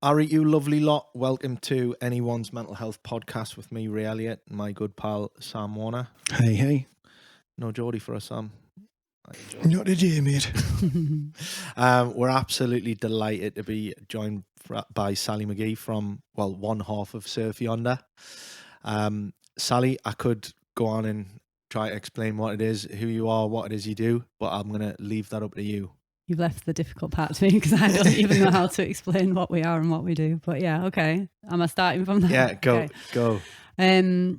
Alright, you lovely lot. Welcome to NE1's Mental Health Podcast with me, Ray Elliott, and my good pal, Sam Warner. Hey. No Geordie for us, Sam. Not today, mate. We're absolutely delighted to be joined by Sally McGee from, one half of Surf Yonder. Sally, I could go on and try to explain what it is, who you are, what it is you do, but I'm going to leave that up to you. You've left the difficult part to me because I don't even know how to explain what we are and what we do. But yeah, okay. Am I starting from there? Yeah, go.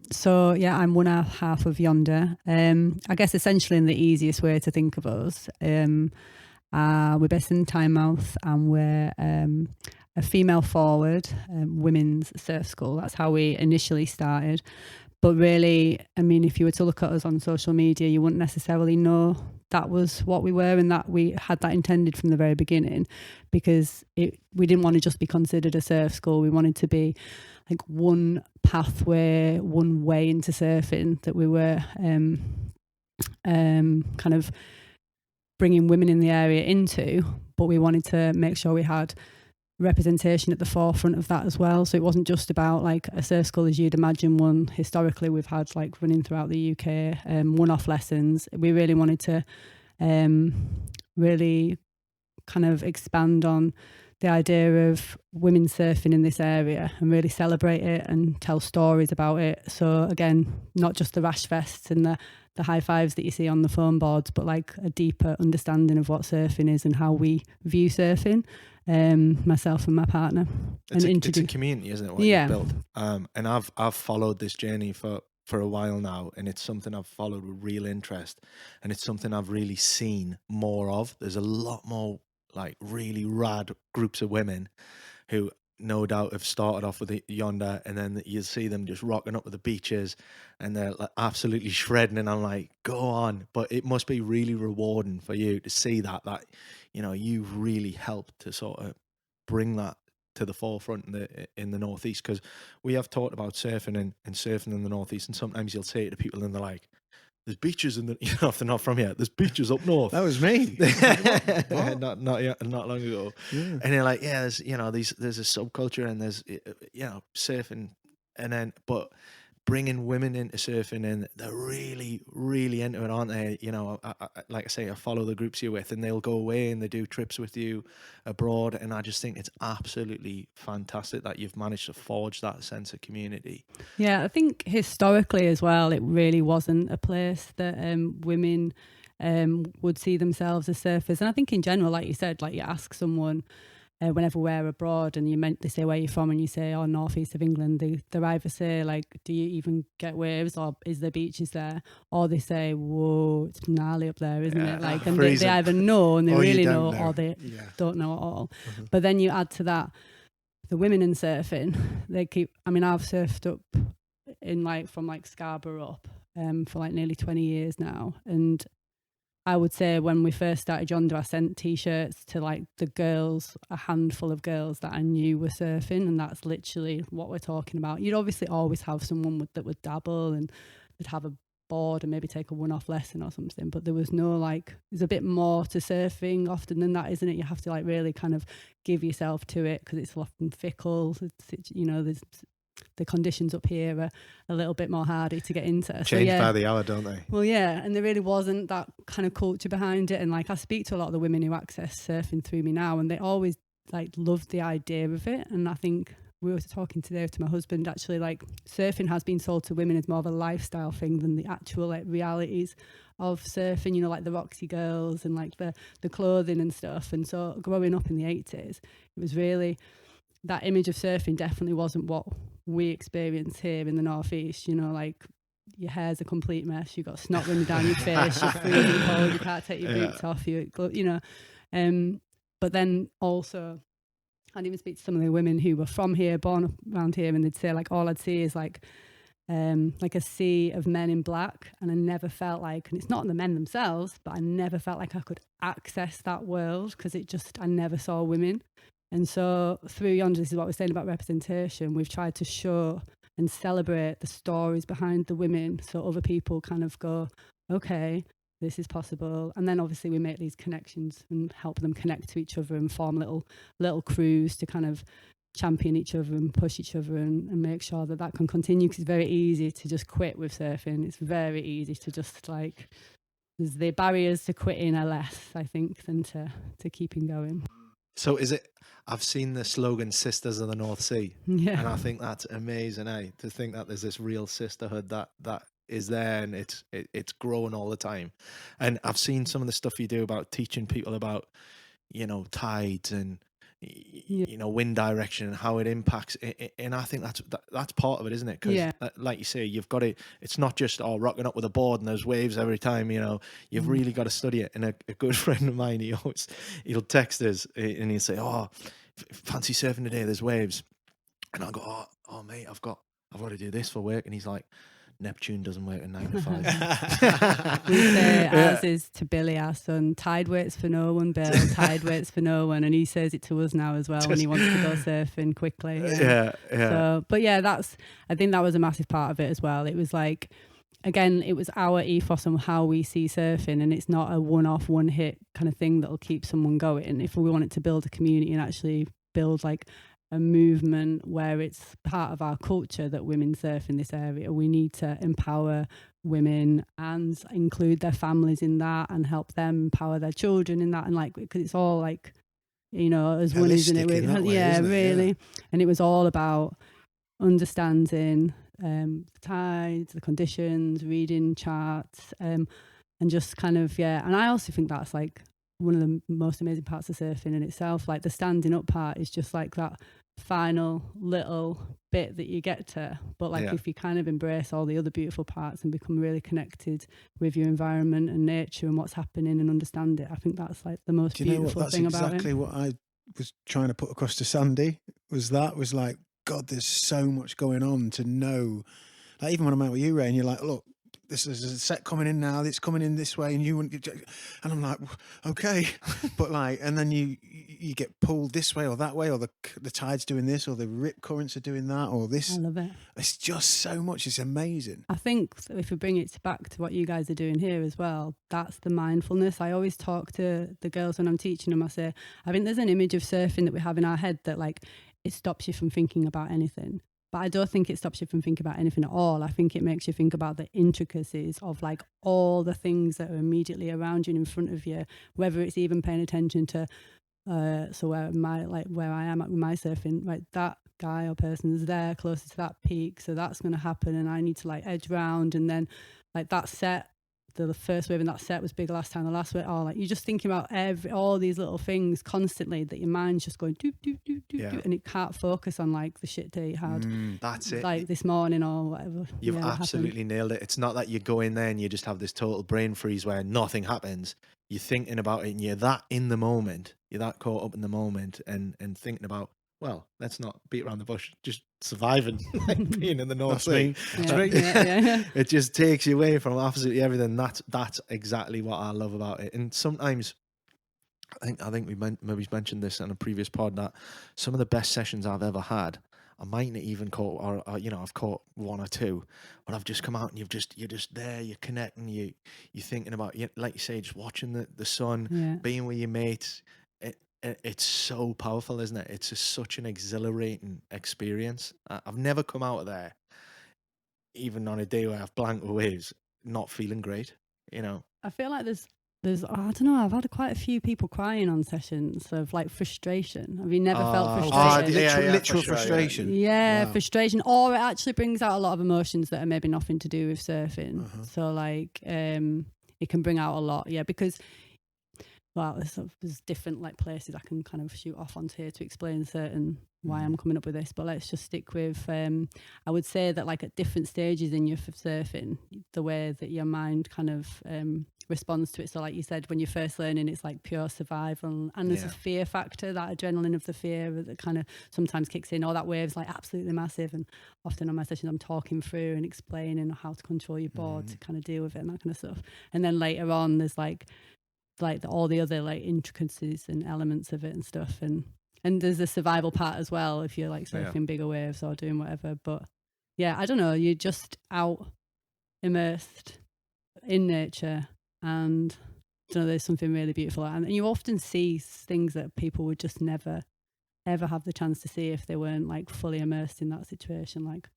So yeah, I'm one half of Yonder. I guess essentially in the easiest way to think of us, we're based in Tynemouth and we're a female forward women's surf school. That's how we initially started. But really, I mean, if you were to look at us on social media, you wouldn't necessarily know that was what we were and that we had that intended from the very beginning, because we didn't want to just be considered a surf school. We wanted to be like one pathway, one way into surfing that we were kind of bringing women in the area into, but we wanted to make sure we had representation at the forefront of that as well. So it wasn't just about like a surf school as you'd imagine one historically we've had like running throughout the UK, one-off lessons. We really wanted to really kind of expand on the idea of women surfing in this area and really celebrate it and tell stories about it. So again, not just the rash vests and the high fives that you see on the foam boards, but like a deeper understanding of what surfing is and how we view surfing. Myself and my partner. It's a community, isn't it? What you've built. And I've followed this journey for a while now, and it's something I've followed with real interest, and it's something I've really seen more of. There's a lot more like really rad groups of women who no doubt have started off with Yonder, and then you see them just rocking up with the beaches and they're like absolutely shredding, and I'm like, go on. But it must be really rewarding for you to see that you know you've really helped to sort of bring that to the forefront in the Northeast, because we have talked about surfing and surfing in the Northeast, and sometimes you'll say it to people and they're like, there's beaches in the, you know, if they're not from here, there's beaches up north. That was me. Not long ago. Yeah. And they're like, yeah, there's, you know, there's a subculture and there's, you know, surfing, and then, but bringing women into surfing, and they're really, really into it, aren't they? You know, like I say, I follow the groups you're with, and they'll go away and they do trips with you abroad, and I just think it's absolutely fantastic that you've managed to forge that sense of community. Yeah, I think historically as well, it really wasn't a place that women would see themselves as surfers. And I think in general, like you said, like you ask someone whenever we're abroad and they say where you're from, and you say, oh, northeast of England, they either say like, do you even get waves, or is there beaches there? Or they say, whoa, it's gnarly up there, isn't it? Like, and they either know and they really know, or they don't know at all. Mm-hmm. But then you add to that the women in surfing. They keep, I mean, I've surfed up in like from like Scarborough up for like nearly 20 years now, and I would say when we first started Yonder, I sent T-shirts to like the girls, a handful of girls that I knew were surfing, and that's literally what we're talking about. You'd obviously always have someone that would dabble and would have a board and maybe take a one-off lesson or something, but there was no like, there's a bit more to surfing often than that, isn't it? You have to like really kind of give yourself to it, because it's often fickle. It's, you know, there's the conditions up here are a little bit more hardy to get into. Change by the hour, don't they? Well, yeah, and there really wasn't that kind of culture behind it. And like I speak to a lot of the women who access surfing through me now, and they always like loved the idea of it. And I think we were talking today to my husband, actually, like surfing has been sold to women as more of a lifestyle thing than the actual like realities of surfing, you know, like the Roxy girls and like the clothing and stuff. And so growing up in the 80s, it was really, that image of surfing definitely wasn't what we experience here in the Northeast. You know, like your hair's a complete mess, you've got snot running down your face, you're freezing cold, you can't take your boots off, you know. But then also, I'd even speak to some of the women who were from here, born up around here, and they'd say like, all I'd see is like a sea of men in black, and I never felt like, and it's not the men themselves, but I never felt like I could access that world, because I never saw women. And so through Yonder, this is what we're saying about representation, we've tried to show and celebrate the stories behind the women, so other people kind of go, okay, this is possible. And then obviously we make these connections and help them connect to each other and form little crews to kind of champion each other and push each other and make sure that can continue, because it's very easy to just quit with surfing. It's very easy to just like, the barriers to quitting are less, I think, than to keeping going. So is it, I've seen the slogan Sisters of the North Sea, and I think that's amazing, to think that there's this real sisterhood that is there, and it's growing all the time. And I've seen some of the stuff you do about teaching people about, you know, tides and you know, wind direction and how it impacts it, and I think that's part of it, isn't it? Because like you say, you've got to, it's not just rocking up with a board and there's waves every time, you know. You've really got to study it. And a good friend of mine, he'll text us and he'll say, oh, fancy surfing today, there's waves. And I'll go, oh mate, I've got to do this for work. And he's like, Neptune doesn't work at 9 to 5. We say ours is to Billy, our son, tide waits for no one, Bill, tide waits for no one. And he says it to us now as well when he wants to go surfing quickly. Yeah. So, but yeah, I think that was a massive part of it as well. It was like, again, it was our ethos on how we see surfing, and it's not a one-off, one-hit kind of thing that'll keep someone going. If we wanted to build a community and actually build like a movement where it's part of our culture that women surf in this area, we need to empower women and include their families in that and help them empower their children in that, and like, because it's all like, you know, as one, isn't it? Really. Yeah. And it was all about understanding the tides, the conditions, reading charts, and just kind of, and I also think that's like one of the most amazing parts of surfing in itself. Like the standing up part is just like that final little bit that you get to, but like if you kind of embrace all the other beautiful parts and become really connected with your environment and nature and what's happening and understand it, I think that's like the most beautiful thing about it. That's exactly what I was trying to put across to Sandy, was like, God, there's so much going on to know. Like even when I'm out with you, Ray, and you're like, look, this is a set coming in now, it's coming in this way, and I'm like, okay. But like, and then you get pulled this way or that way, or the tide's doing this, or the rip currents are doing that, or this. I love it. It's just so much. It's amazing. I think if we bring it back to what you guys are doing here as well, that's the mindfulness. I always talk to the girls when I'm teaching them. I say, I think there's an image of surfing that we have in our head that like it stops you from thinking about anything. But I don't think it stops you from thinking about anything at all. I think it makes you think about the intricacies of like all the things that are immediately around you and in front of you, whether it's even paying attention to, so where I am at with my surfing, like that guy or person is there closer to that peak, so that's going to happen, and I need to like edge round, and then like that set, the first wave in that set was bigger last time, the last wave, like you're just thinking about all these little things constantly that your mind's just going doop, doop, doop, doop, doop, and it can't focus on like the shit day you had that's it, like this morning or whatever. You've absolutely nailed it. It's not that you go in there and you just have this total brain freeze where nothing happens. You're thinking about it and you're that in the moment, you're that caught up in the moment and thinking about, well, let's not beat around the bush, just surviving, like being in the North Sea. It just takes you away from absolutely everything. That's exactly what I love about it. And sometimes, I think we maybe mentioned this on a previous pod, that some of the best sessions I've ever had, I might not even caught, or you know, I've caught one or two, but I've just come out and you're just there, you're connecting, you're thinking about, like you say, just watching the sun, being with your mates. It's so powerful, isn't it? It's just such an exhilarating experience. I've never come out of there, even on a day where I've blanked with waves, not feeling great, you know. I feel like there's I don't know, I've had quite a few people crying on sessions of like frustration. Have you never felt frustrated? Literal frustration. Yeah, wow. Frustration. Or it actually brings out a lot of emotions that are maybe nothing to do with surfing. So like it can bring out a lot, because well, there's different like places I can kind of shoot off onto here to explain certain why I'm coming up with this, but let's just stick with I would say that like at different stages in your surfing, the way that your mind kind of responds to it. So like you said, when you're first learning, it's like pure survival, and there's a fear factor, that adrenaline of the fear that kind of sometimes kicks in, or that wave's like absolutely massive, and often on my sessions I'm talking through and explaining how to control your board to kind of deal with it and that kind of stuff. And then later on there's like all the other like intricacies and elements of it and stuff, and there's the survival part as well if you're like surfing bigger waves or doing whatever. But I don't know, you're just out immersed in nature, and I don't know, there's something really beautiful, and you often see things that people would just never ever have the chance to see if they weren't like fully immersed in that situation, like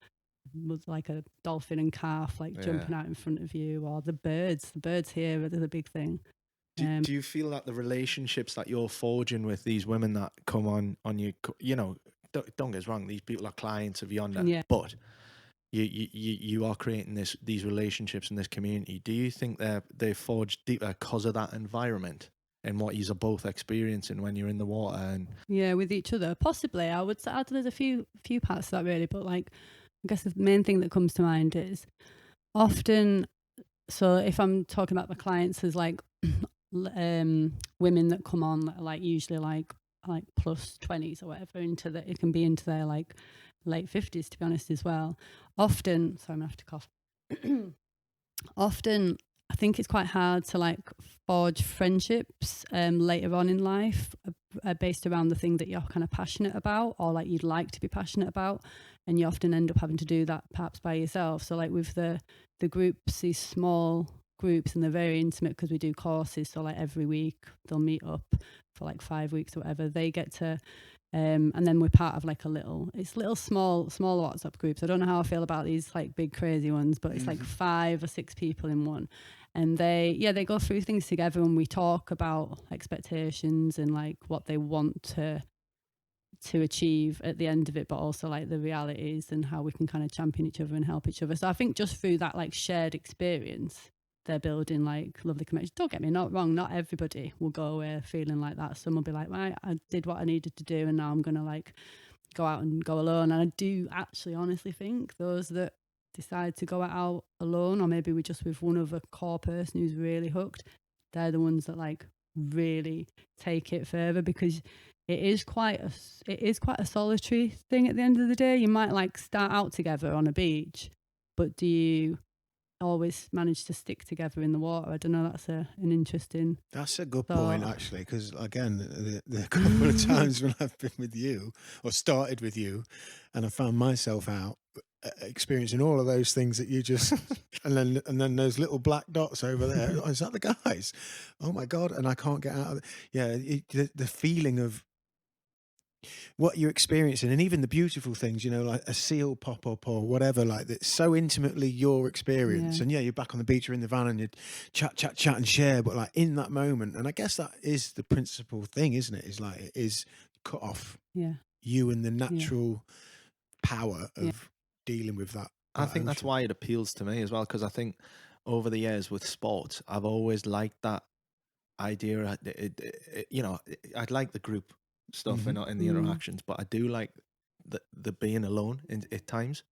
was like a dolphin and calf like jumping out in front of you, or the birds here, there's a big thing. Do you feel that the relationships that you're forging with these women that come on you, you know, don't get us wrong, these people are clients of Yonder, but you are creating these relationships in this community. Do you think they're forged deeper because of that environment and what you're both experiencing when you're in the water and with each other? Possibly. I would say there's a few parts of that really, but like I guess the main thing that comes to mind is often, so if I'm talking about the clients as like women that come on like usually like plus 20s or whatever, it can be into their like late 50s to be honest as well. Often, sorry, I'm gonna have to cough. Often I think it's quite hard to like forge friendships later on in life based around the thing that you're kind of passionate about, or like you'd like to be passionate about, and you often end up having to do that perhaps by yourself. So like with the groups, these small groups, and they're very intimate because we do courses, so like every week they'll meet up for like 5 weeks or whatever. They get to and then we're part of like small WhatsApp groups. I don't know how I feel about these like big crazy ones, but it's like 5 or 6 people in one, and they go through things together, and we talk about expectations and like what they want to achieve at the end of it, but also like the realities and how we can kind of champion each other and help each other. So I think just through that like shared experience, they're building like lovely connections. Don't get me wrong, not everybody will go away feeling like that. Some will be like, right, I did what I needed to do and now I'm going to like go out and go alone. And I do actually honestly think those that decide to go out alone, or maybe with one other core person who's really hooked, they're the ones that like really take it further, because it is quite a solitary thing at the end of the day. You might like start out together on a beach, but do you always manage to stick together in the water? I don't know, that's an interesting That's a good thought. point actually, because again the couple of times when I've been with you or started with you and I found myself out experiencing all of those things that you just and then those little black dots over there, oh, is that the guys? Oh my god, and I can't get out of it. The feeling of what you're experiencing, and even the beautiful things, you know, like a seal pop up or whatever, like that's so intimately your experience. And you're back on the beach or in the van and you chat and share, but like in that moment, and I guess that is the principal thing, isn't it? Is like it is cut off you and the natural power of dealing with that. I think that's why it appeals to me as well, because I think over the years with sports, I've always liked that idea. You know, I'd like the group stuff and in the interactions, but I do like the being alone at times.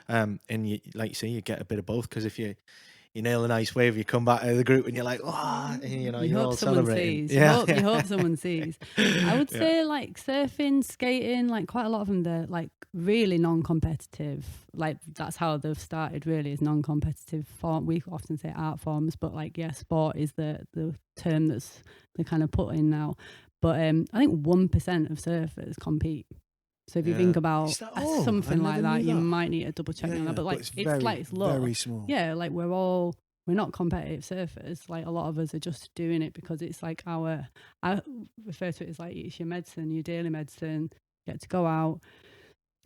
And you, like you say, you get a bit of both, because if you nail a nice wave, you come back to the group and you're like, oh, and, you know, you're all celebrating. You hope someone sees. I would say like surfing, skating, like quite a lot of them, they're like really non-competitive. Like that's how they've started, really, is non-competitive form. We often say art forms, but like sport is the term that's they kind of put in now. But I think 1% of surfers compete. So if you think about something like that, you might need to double check on that. But like it's low. Very small. Yeah, like we're not competitive surfers. Like a lot of us are just doing it because it's like I refer to it as like it's your medicine, your daily medicine. You get to go out.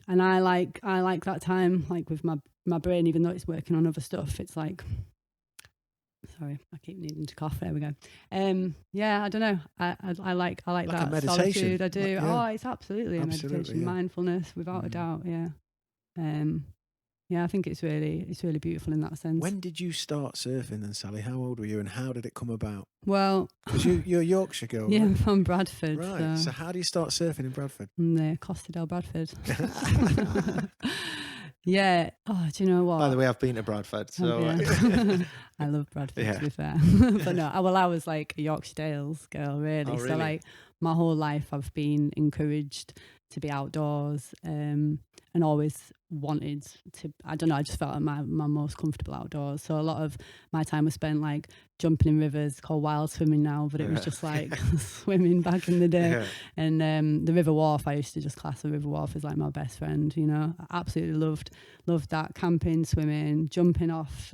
And I like that time, like with my brain, even though it's working on other stuff, it's like, sorry, I keep needing to cough. There we go. I don't know. I like that meditation. Solitude. I do. Like, it's absolutely a meditation, mindfulness, without a doubt. I think it's really beautiful in that sense. When did you start surfing then, Sally? How old were you and how did it come about? Well, because you're a Yorkshire girl, yeah, right? I'm from Bradford. Right. So how do you start surfing in Bradford? The Costa del Bradford. Yeah. Oh, do you know what? By the way, I've been to Bradford, so I love Bradford, to be fair. But no, I was like a Yorkshire Dales girl, really. Oh, really? So like my whole life, I've been encouraged to be outdoors, and always wanted to. I don't know. I just felt like my most comfortable outdoors. So a lot of my time was spent like jumping in rivers, called wild swimming now, but it was just like swimming back in the day. Yeah. And the River Wharf, I used to just class the River Wharf as like my best friend. You know, I absolutely loved that, camping, swimming, jumping off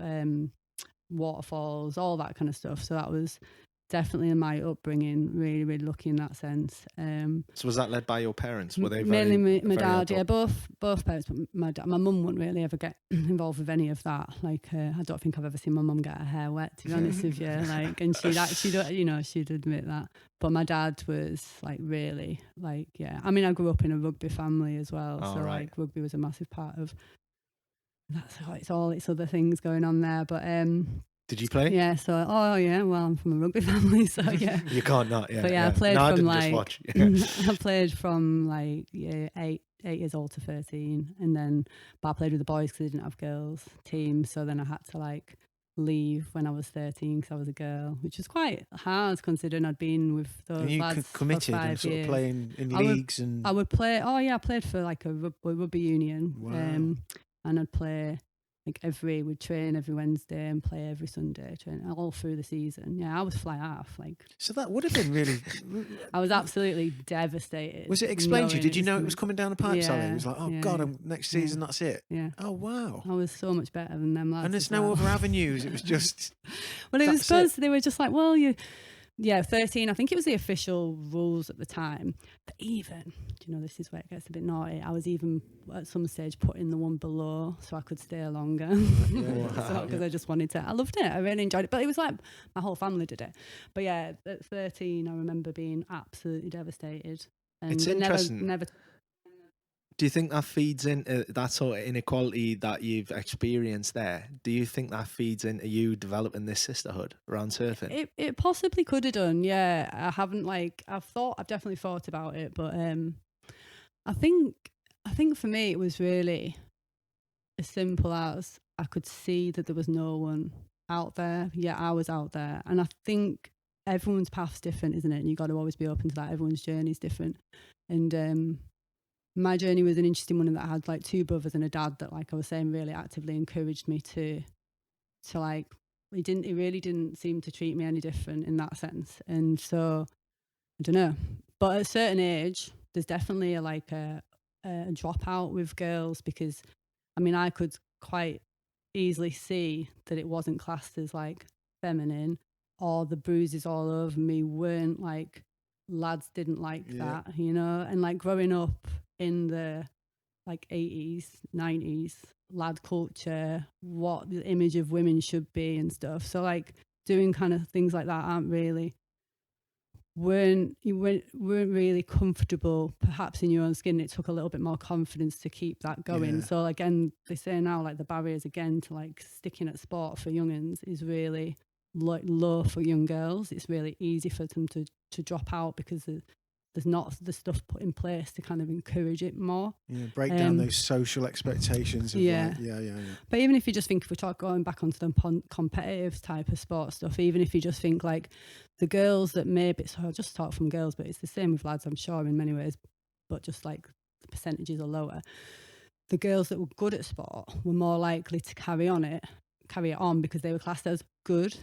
waterfalls, all that kind of stuff. So that was definitely in my upbringing, really, really lucky in that sense. So was that led by your parents? Were they mainly very, my very dad? Yeah, adult? both parents. But my mum wouldn't really ever get involved with any of that. Like, I don't think I've ever seen my mum get her hair wet, to be honest with you. Like, and she'd admit that. But my dad was like really like, yeah. I mean, I grew up in a rugby family as well, so right. like rugby was a massive part of. That's it's other things going on there, but Did you play? yeah, so well, I'm from a rugby family, so yeah. You can't not, yeah. But yeah, I played no, from I didn't like just watch. I played from like 8 years old to 13, and then but I played with the boys because they didn't have girls team, so then I had to like leave when I was 13 because I was a girl, which was quite hard considering I'd been with those And you lads committed for 5 and sort years. of playing in leagues and. I would play. Oh yeah, I played for like a rugby union. Wow. And I'd play like we'd train every Wednesday and play every Sunday, train all through the season. Yeah, I was fly half. Like, so that would have been really. I was absolutely devastated. Was it explained to you? Did you know it was coming down the pipe, Sally? It was like, oh yeah, God, next season, that's it. Yeah. Oh wow. I was so much better than them lads. And there's no other avenues. It was just. Well, it was supposed they were just like, well, 13. I think it was the official rules at the time. But even, this is where it gets a bit naughty. I was even at some stage put in the one below so I could stay longer. Because I just wanted to. I loved it. I really enjoyed it. But it was like my whole family did it. But yeah, at 13, I remember being absolutely devastated. And it's interesting. Never. Do you think that feeds into that sort of inequality that you've experienced there? Do you think that feeds into you developing this sisterhood around surfing? It possibly could have done, yeah. I've definitely thought about it, but I think for me it was really as simple as I could see that there was no one out there. Yeah, I was out there, and I think everyone's path's different, isn't it? And you've got to always be open to that. Everyone's journey is different, and my journey was an interesting one in that I had like 2 brothers and a dad that, like I was saying, really actively encouraged me to like, he really didn't seem to treat me any different in that sense. And so I don't know, but at a certain age there's definitely a dropout with girls, because I mean I could quite easily see that it wasn't classed as like feminine, or the bruises all over me weren't like, lads didn't like that, and like growing up in the like 80s, 90s, lad culture, what the image of women should be and stuff. So like doing kind of things like that weren't really comfortable perhaps in your own skin. It took a little bit more confidence to keep that going. So again, they say now like the barriers again to like sticking at sport for young'uns is really like low for young girls. It's really easy for them to drop out because there's not the stuff put in place to kind of encourage it more. Yeah, break down those social expectations. Of yeah. But even if you just think, if we talk going back onto the competitive type of sport stuff, even if you just think like the girls that maybe, so I'll just talk from girls, but it's the same with lads, I'm sure, in many ways, but just like the percentages are lower. The girls that were good at sport were more likely to carry it on because they were classed as good,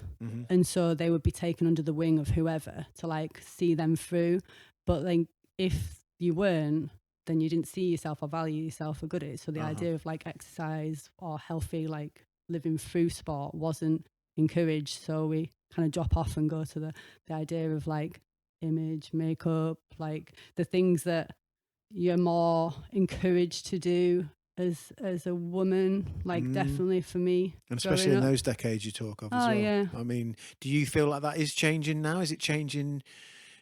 and so they would be taken under the wing of whoever to like see them through. But like if you weren't, then you didn't see yourself or value yourself or good at it. So the idea of like exercise or healthy like living through sport wasn't encouraged. So we kind of drop off and go to the idea of like image, makeup, like the things that you're more encouraged to do as a woman, like definitely for me, and especially in those decades you talk of as well. Yeah. I mean, do you feel like that is changing now? Is it changing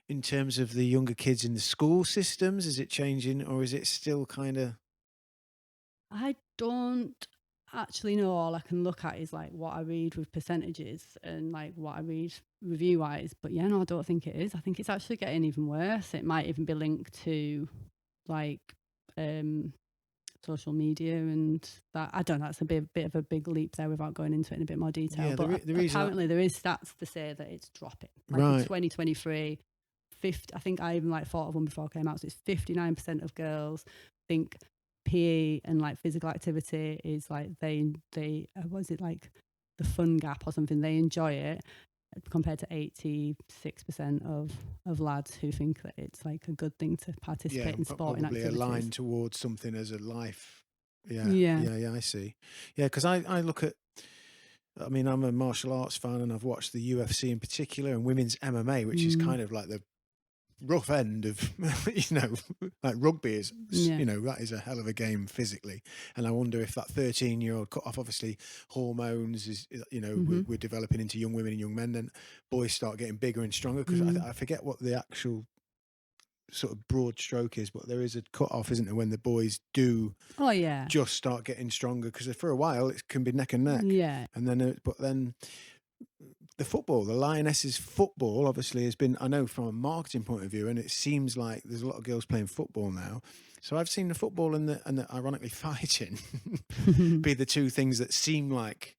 in terms of the younger kids in the school systems? Is it changing, or is it still kind of? I don't actually know. All I can look at is like what I read with percentages and like what I read review wise. But yeah, no, I don't think it is. I think it's actually getting even worse. It might even be linked to like social media and that. I don't know, it's a bit of a big leap there without going into it in a bit more detail. Yeah, but apparently there is stats to say that it's dropping. Like in 2023, I think I even like thought of one before it came out, so it's 59% of girls think PE and like physical activity is like they was it like the fun gap or something, they enjoy it, compared to 86% of lads who think that it's like a good thing to participate in sporting activities. Probably aligned towards something as a life. Yeah, I see. Yeah, because I look at I mean, I'm a martial arts fan, and I've watched the UFC in particular and women's MMA, which is kind of like the rough end of, like rugby is, that is a hell of a game physically. And I wonder if that 13-year-old cut off, obviously hormones is, we're developing into young women and young men, then boys start getting bigger and stronger, because I forget what the actual sort of broad stroke is, but there is a cut off, isn't there, when the boys do just start getting stronger, because for a while it can be neck and neck, and then but then the football, the Lionesses football, obviously has been, I know from a marketing point of view, and it seems like there's a lot of girls playing football now. So I've seen the football and the ironically fighting be the two things that seem like,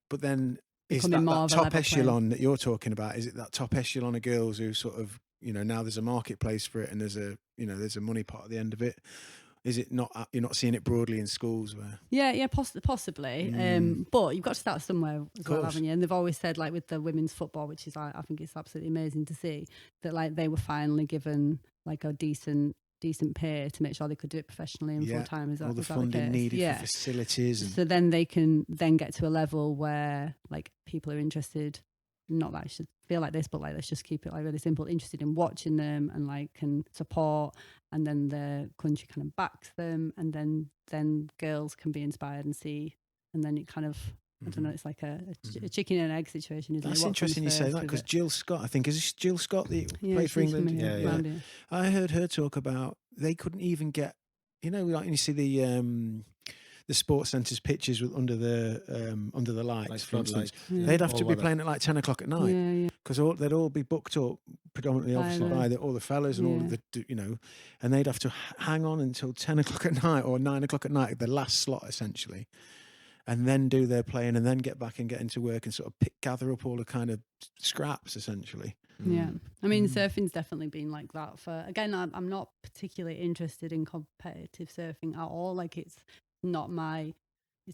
but then is that top echelon that you're talking about? Is it that top echelon of girls who sort of, now there's a marketplace for it and there's a money part at the end of it? Is it not? You're not seeing it broadly in schools where? Yeah, possibly. But you've got to start somewhere as well, haven't you? And they've always said, like with the women's football, which is, I think it's absolutely amazing to see, that like they were finally given like a decent pay to make sure they could do it professionally and full time. Is that all the funding needed for facilities? And... So then they can then get to a level where like people are interested. Not that I should feel like this, but like let's just keep it like really simple. Interested in watching them and like can support, and then the country kind of backs them, and then girls can be inspired and see, and then it kind of I don't know. It's like a chicken and egg situation, isn't it? That's interesting you say that, because Jill Scott, I think, is this Jill Scott that played for England? Yeah. I heard her talk about they couldn't even get, like you see the sports centres pitches under the lights, for instance. They'd have to be playing at like 10 o'clock at night, because they'd all be booked up predominantly, obviously, by all the fellas and all of the, and they'd have to hang on until 10 o'clock at night or 9 o'clock at night, the last slot essentially, and then do their playing and then get back and get into work and sort of gather up all the kind of scraps essentially. Yeah, I mean, surfing's definitely been like that. Again, I'm not particularly interested in competitive surfing at all. Like it's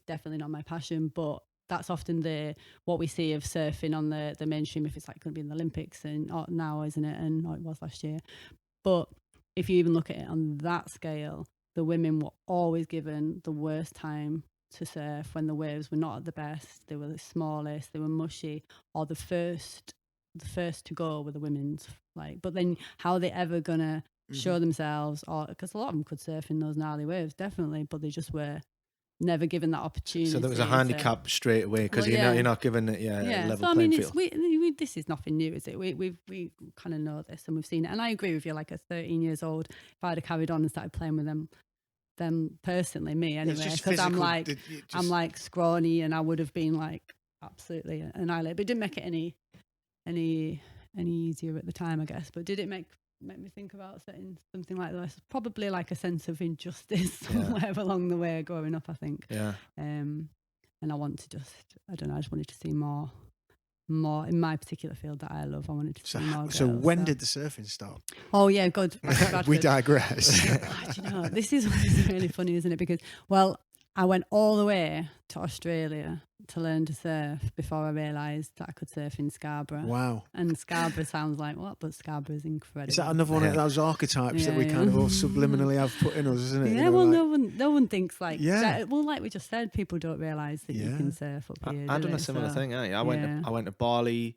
definitely not my passion, but that's often what we see of surfing on the mainstream, if it's like going to be in the Olympics and now, isn't it? And it was last year. But if you even look at it on that scale, the women were always given the worst time to surf when the waves were not at the best. They were the smallest, they were mushy, or the first to go were the women's. Like, but then how are they ever gonna show themselves? Or because a lot of them could surf in those gnarly waves, definitely, but they just were never given that opportunity. So there was a handicap straight away, because you're not given it level so, I playing mean, field. This is nothing new, is it? We kind of know this and we've seen it. And I agree with you. Like at 13 years old, if I'd have carried on and started playing with them personally, me anyway, because I'm like scrawny, and I would have been like absolutely annihilated. But it didn't make it any easier at the time, I guess. But did it make me think about setting something like this? Probably like a sense of injustice somewhere along the way growing up, I think. And I want to I just wanted to see more in my particular field that I love. I wanted to see more girls. So when did the surfing start? Oh yeah, good. We digress. This is really funny, isn't it? Because I went all the way to Australia to learn to surf before I realised that I could surf in Scarborough. Wow. And Scarborough sounds like what? But Scarborough is incredible. Is that another one of those archetypes that we kind of all subliminally have put in us, isn't it? Yeah, no one thinks like that. Well, like we just said, people don't realise that you can surf up here. I've done a similar thing. I went to Bali,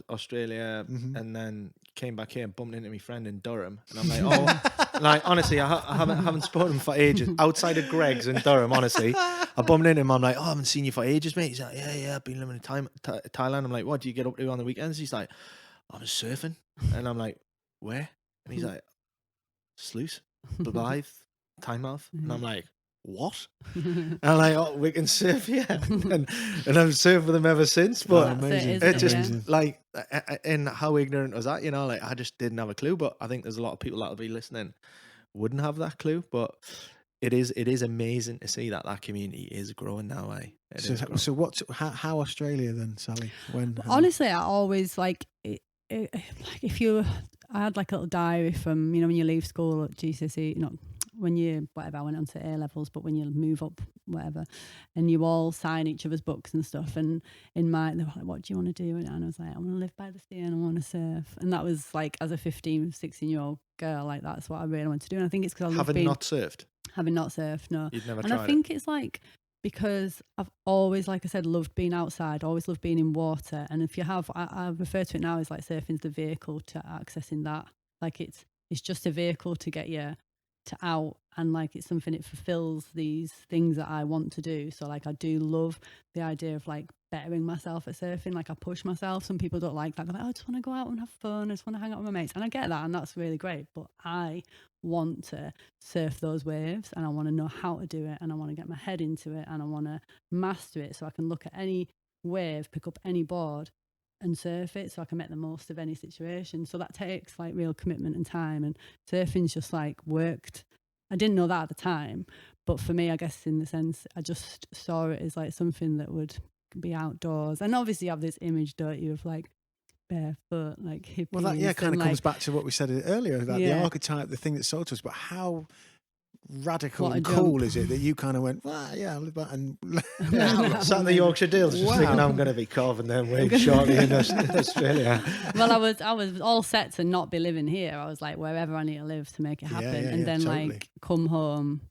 Australia, and then came back here and bumped into my friend in Durham, and I'm like, like honestly, I haven't spoken for ages outside of Greg's in Durham. Honestly, I bumped into him. I'm like, I haven't seen you for ages, mate. He's like, yeah, I've been living in Thailand. I'm like, what do you get up to on the weekends? He's like, I was surfing, and I'm like, where? And he's like, Sluice, Blythe, Tynemouth, and I'm like, what? And I'm like, oh, we can surf here, and I've surfed with them ever since. But it's just like, and how ignorant was that? Like I just didn't have a clue. But I think there's a lot of people that'll be listening wouldn't have that clue. But it is amazing to see that community is growing now. So how Australia then, Sally? Honestly, I always like it, like I had like a little diary from when you leave school at GCSE, not when you I went on to A levels, but when you move up, whatever, and you all sign each other's books and stuff. And they were like, what do you want to do? And I was like, I want to live by the sea and I want to surf. And that was like, as a 15, 16-year-old girl, like that's what I really want to do. And I think it's because Having not surfed, no. You'd never and tried I think it's like because I've always, like I said, loved being outside, always loved being in water. And if you have, I refer to it now as like surfing's the vehicle to accessing that. Like it's just a vehicle to get you to out, and like it's something, it fulfills these things that I want to do. So like I do love the idea of like bettering myself at surfing. Like I push myself. Some people don't like that. They're like, oh, I just want to go out and have fun. I just want to hang out with my mates. And I get that, and that's really great. But I want to surf those waves, and I want to know how to do it, and I want to get my head into it, and I want to master it so I can look at any wave, pick up any board and surf it, so I can make the most of any situation. So that takes like real commitment and time, and surfing's just like worked. I didn't know that at the time, but for me, I guess in the sense, I just saw it as like something that would be outdoors. And obviously you have this image, don't you, of like barefoot, like hippies. Well, that kind of like, comes back to what we said earlier about the archetype, the thing that sold to us. But how radical and cool is it that you kind of went, well, yeah, I'll live that, and sat in the Yorkshire Dales just thinking I'm going to be carving them waves shortly in Australia. Well, I was all set to not be living here. I was like, wherever I need to live to make it happen, and then totally. Like come home.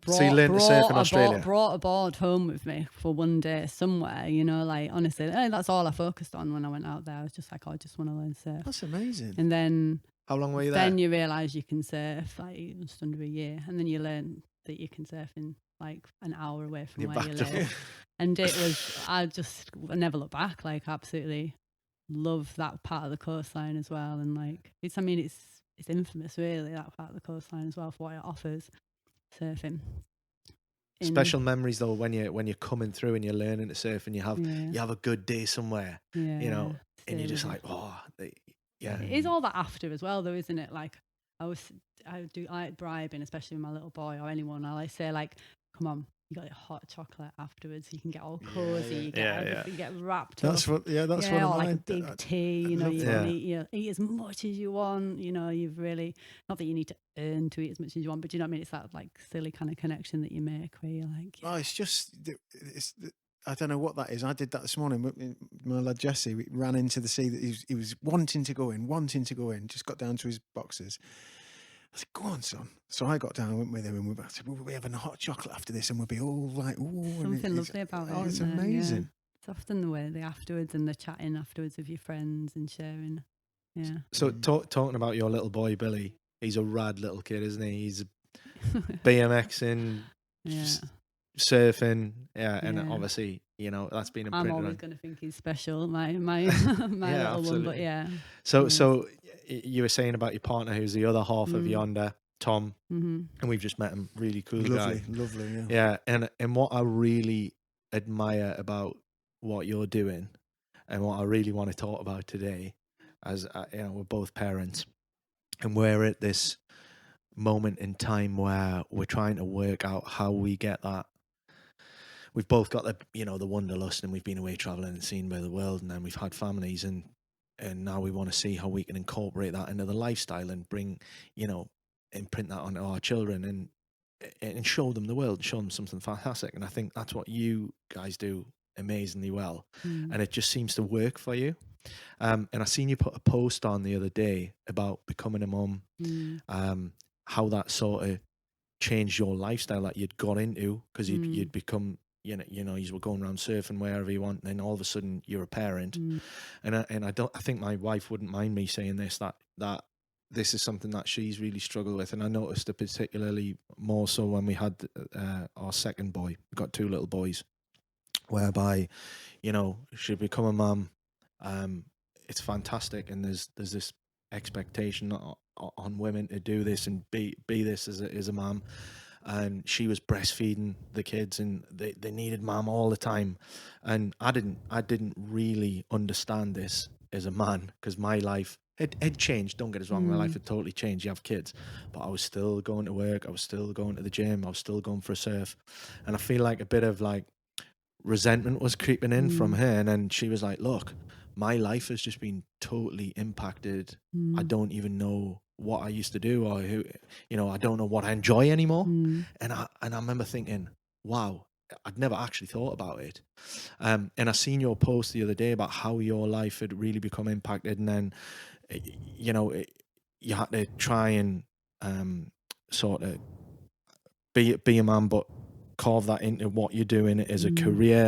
So you learned to surf in Australia? Brought a board home with me for one day somewhere, you know, like honestly, that's all I focused on when I went out there. I was just like, oh, I just want to learn surf. That's amazing. And then how long were you there? Then you realise you can surf like just under a year, and then you learn that you can surf in like an hour away from where you live. And it was, I never look back. Like absolutely love that part of the coastline as well. And like it's infamous really, that part of the coastline as well, for what it offers. Surfing. Special memories though when you're coming through and you're learning to surf, and you have a good day somewhere, you know, and you're just like, oh, yeah. It is all that after as well, though, isn't it? Like I like bribing, especially with my little boy or anyone. I like say like, come on, you got your hot chocolate afterwards. You can get all cozy. You get wrapped that's up. That's what. Or like a big tea. You know, you can eat as much as you want. You know, you've really, not that you need to earn to eat as much as you want, but you know what I mean. It's that like silly kind of connection that you make where you're like, oh, it's just I don't know what that is. I did that this morning. My lad Jesse, we ran into the sea that he was wanting to go in, just got down to his boxers. I said, go on, son. So I got down and went with him, and we said, well, we'll be having a hot chocolate after this, and we'll be all like, ooh. Something lovely about it. Oh, it's amazing. Yeah. It's often the way, the afterwards and the chatting afterwards with your friends and sharing. Yeah. So talking about your little boy, Billy, he's a rad little kid, isn't he? He's BMXing, surfing, and obviously, you know, that's been imprinted. I'm always going to think he's special, my little one, but yeah. So you were saying about your partner, who's the other half of Yonder, Tom, and we've just met him. Really cool guy. Lovely, yeah. And what I really admire about what you're doing, and what I really want to talk about today, as you know, we're both parents, and we're at this moment in time where we're trying to work out how we get that. We've both got the wanderlust, and we've been away traveling and seeing where the world, and then we've had families, and now we want to see how we can incorporate that into the lifestyle and bring, imprint that onto our children and show them the world, show them something fantastic. And I think that's what you guys do amazingly well, and it just seems to work for you. And I seen you put a post on the other day about becoming a mum, how that sort of changed your lifestyle that you'd got into, because you'd become, you were going around surfing wherever you want, and then all of a sudden you're a parent. And I think my wife wouldn't mind me saying this, that this is something that she's really struggled with, and I noticed it particularly more so when we had our second boy. We got two little boys, whereby, she'd become a mum. It's fantastic, and there's this expectation on women to do this and be this as a mum. And she was breastfeeding the kids, and they needed mom all the time. And I didn't really understand this as a man, because my life had changed. Don't get us wrong, my life had totally changed. You have kids, but I was still going to work, I was still going to the gym, I was still going for a surf. And I feel like a bit of like resentment was creeping in from her. And then she was like, look, my life has just been totally impacted. I don't even know what I used to do, or who, I don't know what I enjoy anymore. And I remember thinking, wow, I'd never actually thought about it. And I seen your post the other day about how your life had really become impacted, and then, you had to try and sort of be a man, but carve that into what you're doing as a career,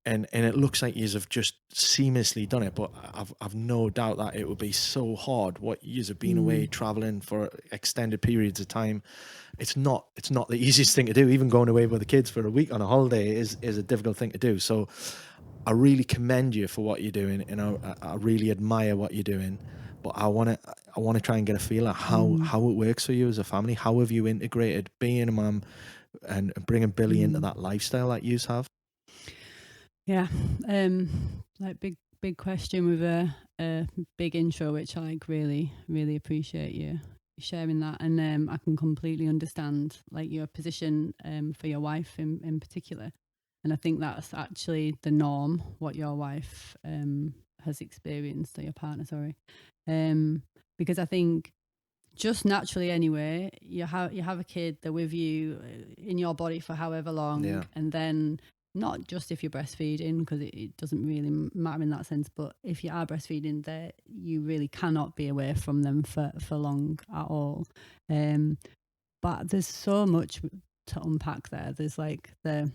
and it looks like you have just seamlessly done it. But I've no doubt that it would be so hard. What you have been away traveling for extended periods of time. It's not the easiest thing to do. Even going away with the kids for a week on a holiday is a difficult thing to do. So I really commend you for what you're doing, and I really admire what you're doing. But I want to try and get a feel of how it works for you as a family. How have you integrated being a mum and bringing Billy into that lifestyle that you have? Yeah, like big question with a big intro, which I like really appreciate you sharing that, and I can completely understand like your position for your wife in particular, and I think that's actually the norm what your wife has experienced, or your partner, sorry, because I think just naturally anyway, you have a kid, they're with you in your body for however long, and then not just if you're breastfeeding, because it doesn't really matter in that sense, but if you are breastfeeding, that you really cannot be away from them for long at all. But there's so much to unpack there. There's like the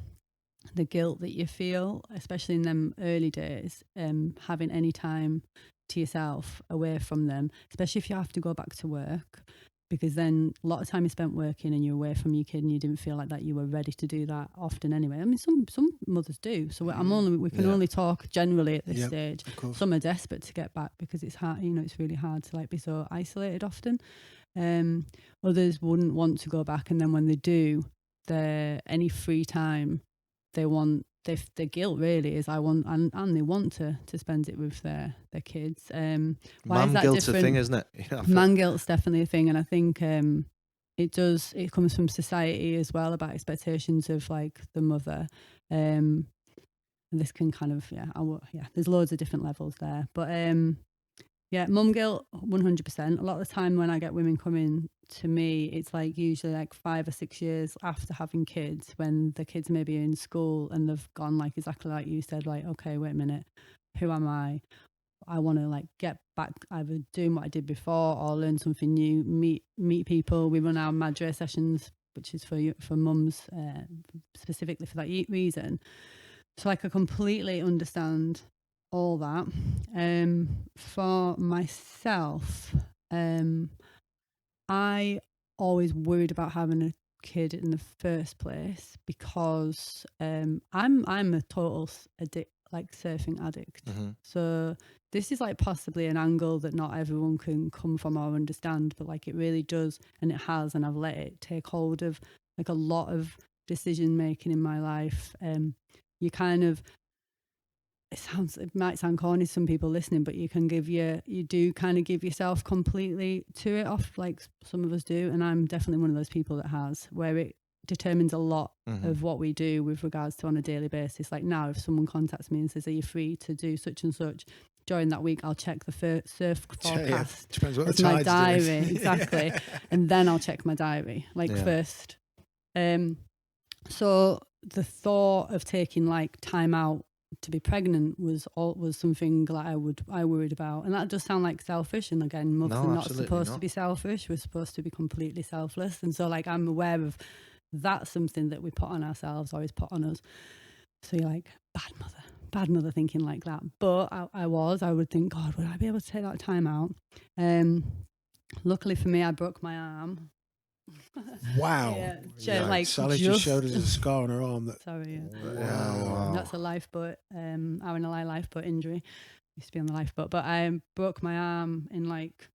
guilt that you feel, especially in them early days, having any time to yourself away from them, especially if you have to go back to work, because then a lot of time you spent working and you're away from your kid, and you didn't feel like that you were ready to do that often anyway. I mean, some mothers do. So we can only talk generally at this stage. Some are desperate to get back because it's hard. It's really hard to like be so isolated often. Others wouldn't want to go back, and then when they do, any free time they want. The guilt really is and they want to spend it with their kids. Why Man is that guilt's different? a thing, isn't it? Man guilt's definitely a thing, and I think it comes from society as well, about expectations of like the mother. And this can kind of there's loads of different levels there, but mum guilt 100%. A lot of the time when I get women coming to me, it's like usually like 5 or 6 years after having kids, when the kids maybe are in school and they've gone like exactly like you said, like, okay, wait a minute, who am I? I want to like get back either doing what I did before or learn something new, meet people. We run our Madre sessions, which is for mums specifically for that reason. So like I completely understand all that. For myself, I always worried about having a kid in the first place because I'm a total surfing addict. So this is like possibly an angle that not everyone can come from or understand, but like it really does, and it has, and I've let it take hold of like a lot of decision making in my life. You kind of, it might sound corny to some people listening, but you do kind of give yourself completely to it off, like some of us do, and I'm definitely one of those people that has, where it determines a lot of what we do with regards to on a daily basis. Like now, if someone contacts me and says, are you free to do such and such, during that week I'll check the surf forecast. Depends what it's my diary. Exactly. And then I'll check my diary first. So the thought of taking like time out to be pregnant was something that I worried about, and that does sound like selfish, and again, mothers are not supposed to be selfish. We're supposed to be completely selfless, and so like I'm aware of that's something that we put on ourselves or is put on us. So you're like, bad mother thinking like that. But I would think, God, would I be able to take that time out? Luckily for me, I broke my arm. Wow. Like Sally just showed us a scar on her arm. Sorry. Wow. That's a lifeboat, RNLI lifeboat injury. Used to be on the lifeboat, but I broke my arm in like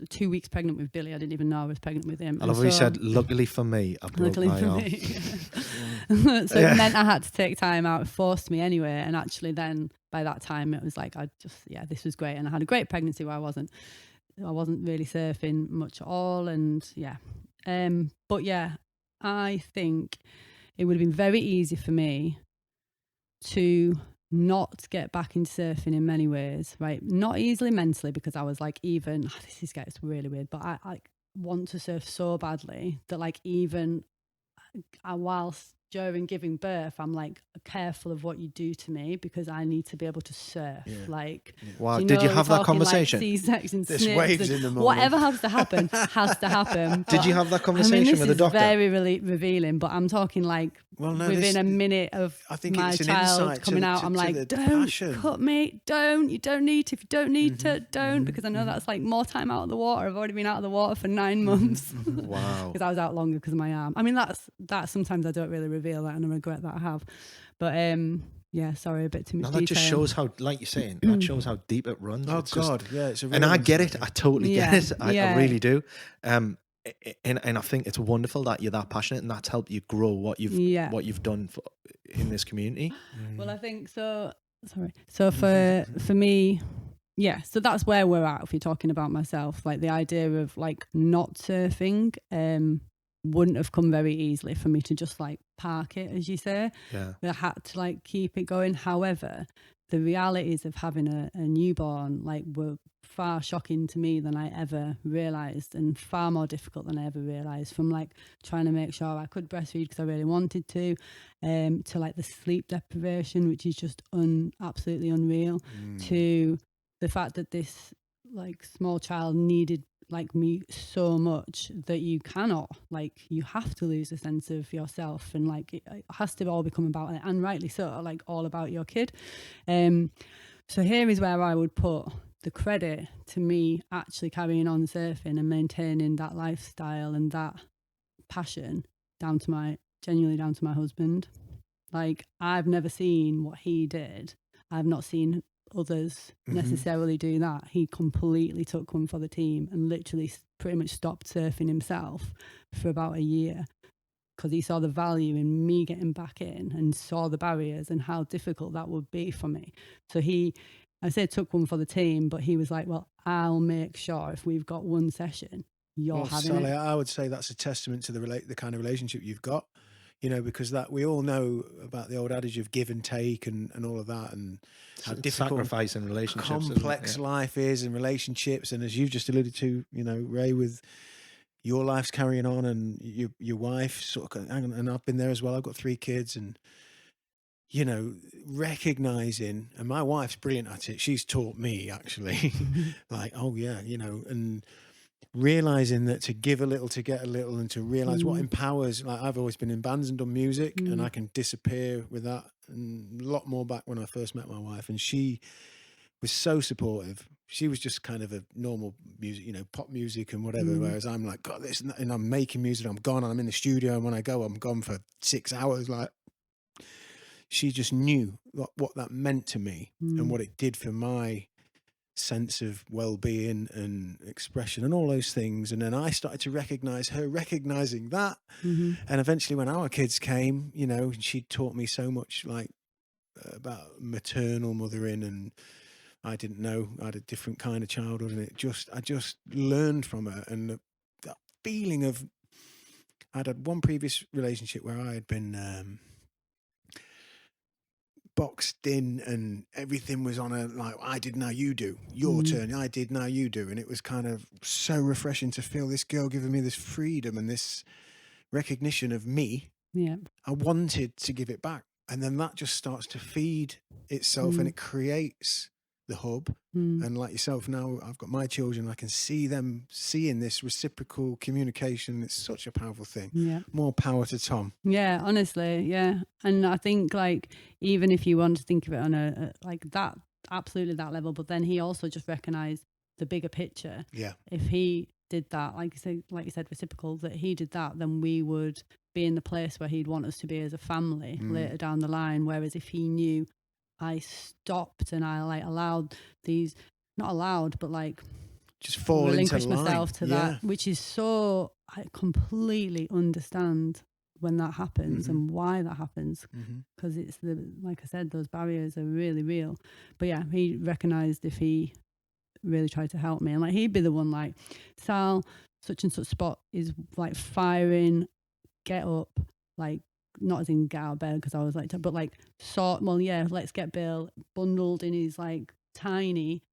2 weeks pregnant with Billy. I didn't even know I was pregnant with him. I love what you said, luckily for me, I broke my arm. So it meant I had to take time out. It forced me anyway, and actually then by that time it was like this was great, and I had a great pregnancy where I wasn't really surfing much at all, and but I think it would have been very easy for me to not get back into surfing in many ways, right? Not easily mentally, because I was like, this gets really weird, but I want to surf so badly that like even whilst during giving birth, I'm like careful of what you do to me because I need to be able to surf. Like, wow, you did you have that conversation? Like C-section, There's waves in the morning. Whatever has to happen has to happen. Did you have that conversation with the doctor? This is very revealing, but I'm talking like within a minute of my child coming out, I'm like, don't cut me, don't. You don't need to. If you don't need to, don't, because I know that's like more time out of the water. I've already been out of the water for 9 months. Wow. Because I was out longer because of my arm. I mean, that's sometimes I don't really reveal that, and I regret that I have. But yeah, sorry, a bit too much detail. That just shows how, like you're saying, that shows how deep it runs. Oh, God, yeah. It's a and I get it. I totally get it. I really do. And I think it's wonderful that you're that passionate, and that's helped you grow what you've done in this community. Well, I think so. Sorry. So for me, yeah. So that's where we're at. If you're talking about myself, like the idea of like not surfing, wouldn't have come very easily for me to just like park it, as you say. Yeah. I had to like keep it going. However, the realities of having a newborn like were far shocking to me than I ever realised, and far more difficult than I ever realised, from like trying to make sure I could breastfeed because I really wanted to like the sleep deprivation, which is just absolutely unreal, to the fact that this like small child needed like me so much that you cannot, like, you have to lose a sense of yourself, and like it has to all become about, and rightly so, like all about your kid. So here is where I would put the credit to me actually carrying on surfing and maintaining that lifestyle and that passion genuinely down to my husband. Like, I've never seen what he did. I've not seen others necessarily do that. He completely took one for the team and literally pretty much stopped surfing himself for about a year because he saw the value in me getting back in and saw the barriers and how difficult that would be for me. So I say took one for the team, but he was like, well, I'll make sure if we've got one session, you're having Sally, it. I would say that's a testament to the kind of relationship you've got, you know, because that we all know about the old adage of give and take and all of that, and how difficult, sacrifice in relationships, complex life is in relationships. And as you've just alluded to, you know, Ray, with your life's carrying on and your wife sort of, and I've been there as well. I've got 3 kids, and you know, recognizing, and my wife's brilliant at it. She's taught me actually, like, oh yeah, you know, and realizing that to give a little to get a little, and to realize what empowers. Like, I've always been in bands and done music, and I can disappear with that, and a lot more back when I first met my wife, and she was so supportive. She was just kind of a normal music, you know, pop music and whatever, whereas I'm like, God, this, and I'm making music, I'm gone, and I'm in the studio, and when I go, I'm gone for 6 hours. Like, she just knew what that meant to me and what it did for my sense of well-being and expression and all those things. And then I started to recognize her recognizing that. And eventually when our kids came, you know, she taught me so much, like, about maternal mothering, and I didn't know. I had a different kind of childhood, and I just learned from her. And that feeling of, I'd had one previous relationship where I had been boxed in, and everything was on a, like, I did, now you do, your turn, I did, now you do. And it was kind of so refreshing to feel this girl giving me this freedom and this recognition of me. Yeah, I wanted to give it back, and then that just starts to feed itself, and it creates the hub. And like yourself, now I've got my children, I can see them seeing this reciprocal communication. It's such a powerful thing. Yeah, more power to Tom. Yeah, honestly, yeah. And I think, like, even if you want to think of it on a like that, absolutely that level, but then he also just recognized the bigger picture. Yeah, if he did that, like you said, reciprocal, that he did that, then we would be in the place where he'd want us to be as a family later down the line. Whereas if he knew I stopped and I like allowed these, not allowed, but like just fall relinquish into myself line. to that, which is so, I completely understand when that happens and why that happens, because it's like I said, those barriers are really real. But yeah, he recognized if he really tried to help me, and like he'd be the one like, Sal, such and such spot is like firing, get up, like, not as in get out of bed because I was like, but like let's get Bill bundled in his like tiny,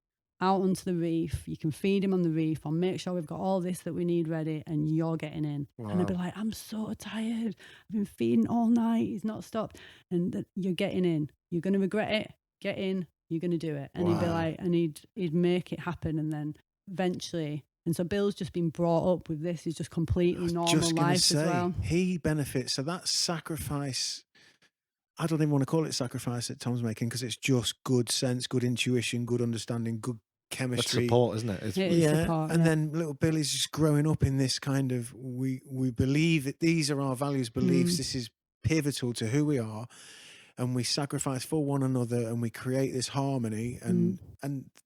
out onto the reef. You can feed him on the reef. I'll make sure we've got all this that we need ready, and you're getting in. Wow. And I'd be like, I'm so tired. I've been feeding all night. He's not stopped. And you're getting in. You're going to regret it. Get in. You're going to do it. And he'd be like, and he'd make it happen. And then eventually, and so Bill's just been brought up with this. He's just completely normal life as well. He benefits. So that sacrifice, I don't even want to call it sacrifice that Tom's making, because it's just good sense, good intuition, good understanding, good chemistry. That's support, isn't it? It is support, and then little Billy's just growing up in this kind of, we believe that these are our values, beliefs. This is pivotal to who we are, and we sacrifice for one another, and we create this harmony. And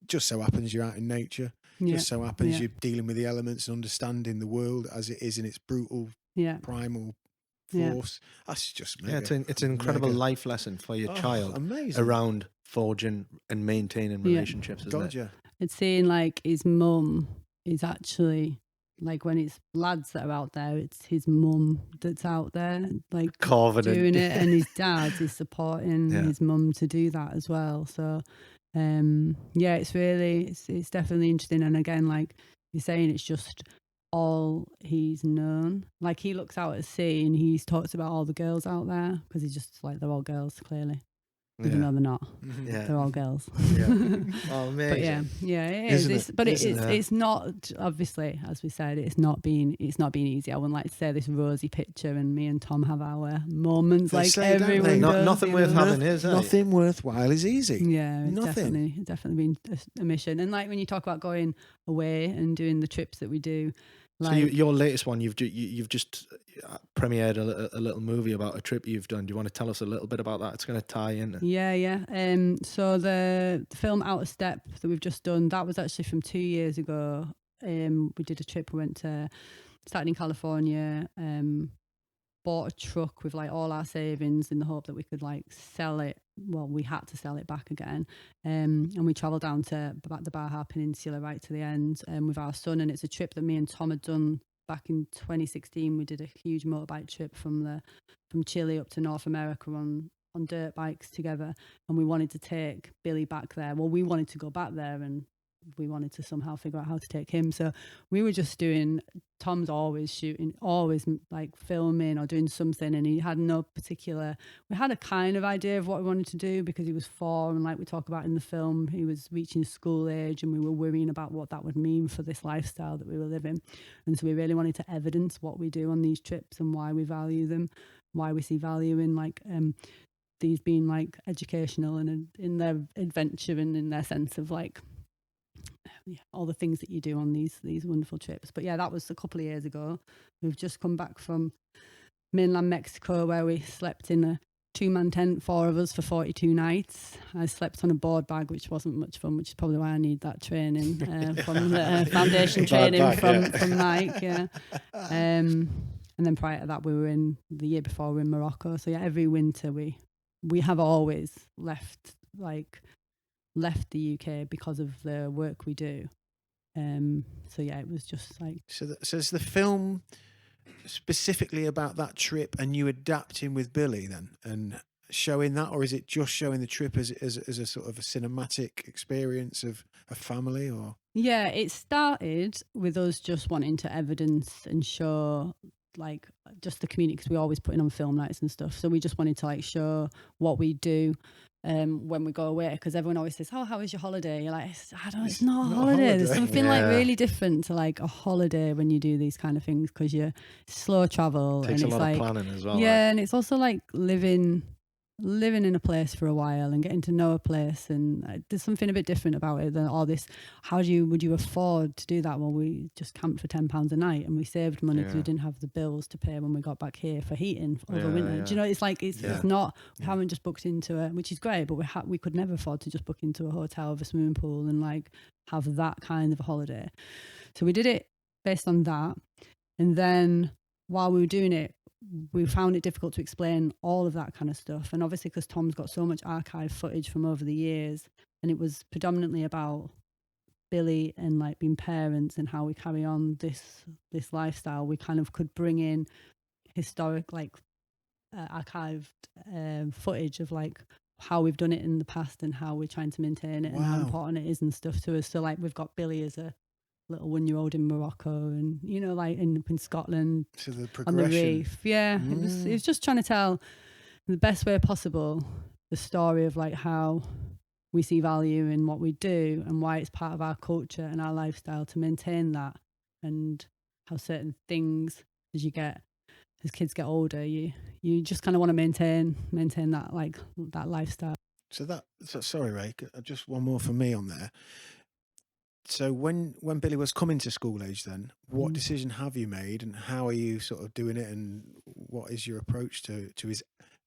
just so happens you're out in nature. Just so happens you're dealing with the elements and understanding the world as it is in its brutal, primal force. That's just mega, it's an incredible life lesson for your child. Amazing. Around forging and maintaining relationships, isn't it? It's seeing like his mum is actually, like, when it's lads that are out there, it's his mum that's out there, like, doing it, and his dad is supporting his mum to do that as well. So it's really, it's definitely interesting. And again, like you're saying, it's just all he's known. Like, he looks out at sea and he talks about all the girls out there, because he's just like, they're all girls, clearly, even though they're not. They're all girls. Oh, amazing. But it is. It's not, obviously, as we said, it's not been easy. I wouldn't like to say this rosy picture, and me and Tom have our moments, like everyone does. Nothing worth having is, nothing worthwhile is easy. Yeah, it's definitely been a mission. And like when you talk about going away and doing the trips that we do, like, so your latest one, you've just premiered a little movie about a trip you've done. Do you want to tell us a little bit about that? It's going to tie in. Yeah. So the film Out of Step that we've just done, that was actually from 2 years ago. We did a trip. We went to, started in California, bought a truck with like all our savings in the hope that we could like sell it. Well, we had to sell it back again. And we travelled down to the Baja Peninsula right to the end with our son. And it's a trip that me and Tom had done back in 2016. We did a huge motorbike trip from Chile up to North America on dirt bikes together. And we wanted to take Billy back there. Well, we wanted to go back there, and we wanted to somehow figure out how to take him. So we were just doing, Tom's always shooting, always like filming or doing something, and he had no particular, we had a kind of idea of what we wanted to do because he was 4, and like we talk about in the film, he was reaching school age, and we were worrying about what that would mean for this lifestyle that we were living. And so we really wanted to evidence what we do on these trips and why we value them, why we see value in like these being like educational and in their adventure and in their sense of like all the things that you do on these wonderful trips. But yeah, that was a couple of years ago. We've just come back from mainland Mexico, where we slept in a 2-man tent, 4 of us, for 42 nights. I slept on a board bag, which wasn't much fun, which is probably why I need that training from the foundation training from Mike. And then prior to that, the year before, we were in Morocco. So yeah, every winter we have always left the UK because of the work we do. So yeah, it was just like... So is the film specifically about that trip and you adapting with Billy then and showing that, or is it just showing the trip as a sort of a cinematic experience of a family? Or yeah, it started with us just wanting to evidence and show like just the community, because we always put in on film nights and stuff, so we just wanted to like show what we do when we go away, because everyone always says, oh, how was your holiday? You're like, it's not a holiday. There's something like really different to like a holiday when you do these kind of things, because you're slow travel. Takes and a it's lot like, of planning as well. Yeah, and it's also like living in a place for a while and getting to know a place, and there's something a bit different about it than all this. Would you afford to do that? Well, we just camped for £10 a night, and we saved money because we didn't have the bills to pay when we got back here for heating over winter. Do you know, it's like it's not, we haven't just booked into which is great, but we could never afford to just book into a hotel with a swimming pool and like have that kind of a holiday. So we did it based on that, and then while we were doing it, we found it difficult to explain all of that kind of stuff. And obviously, because Tom's got so much archive footage from over the years, and it was predominantly about Billy and like being parents and how we carry on this lifestyle, we kind of could bring in historic, like archived footage of like how we've done it in the past and how we're trying to maintain it and how important it is and stuff to us. So like we've got Billy as a little 1-year-old in Morocco and, you know, like in Scotland, so the on the reef. Yeah. It was just trying to tell the best way possible the story of like how we see value in what we do and why it's part of our culture and our lifestyle to maintain that, and how certain things as kids get older, you just kind of want to maintain that, like that lifestyle. So sorry, Ray, just one more for me on there. So when Billy was coming to school age then, what decision have you made and how are you sort of doing it, and what is your approach to his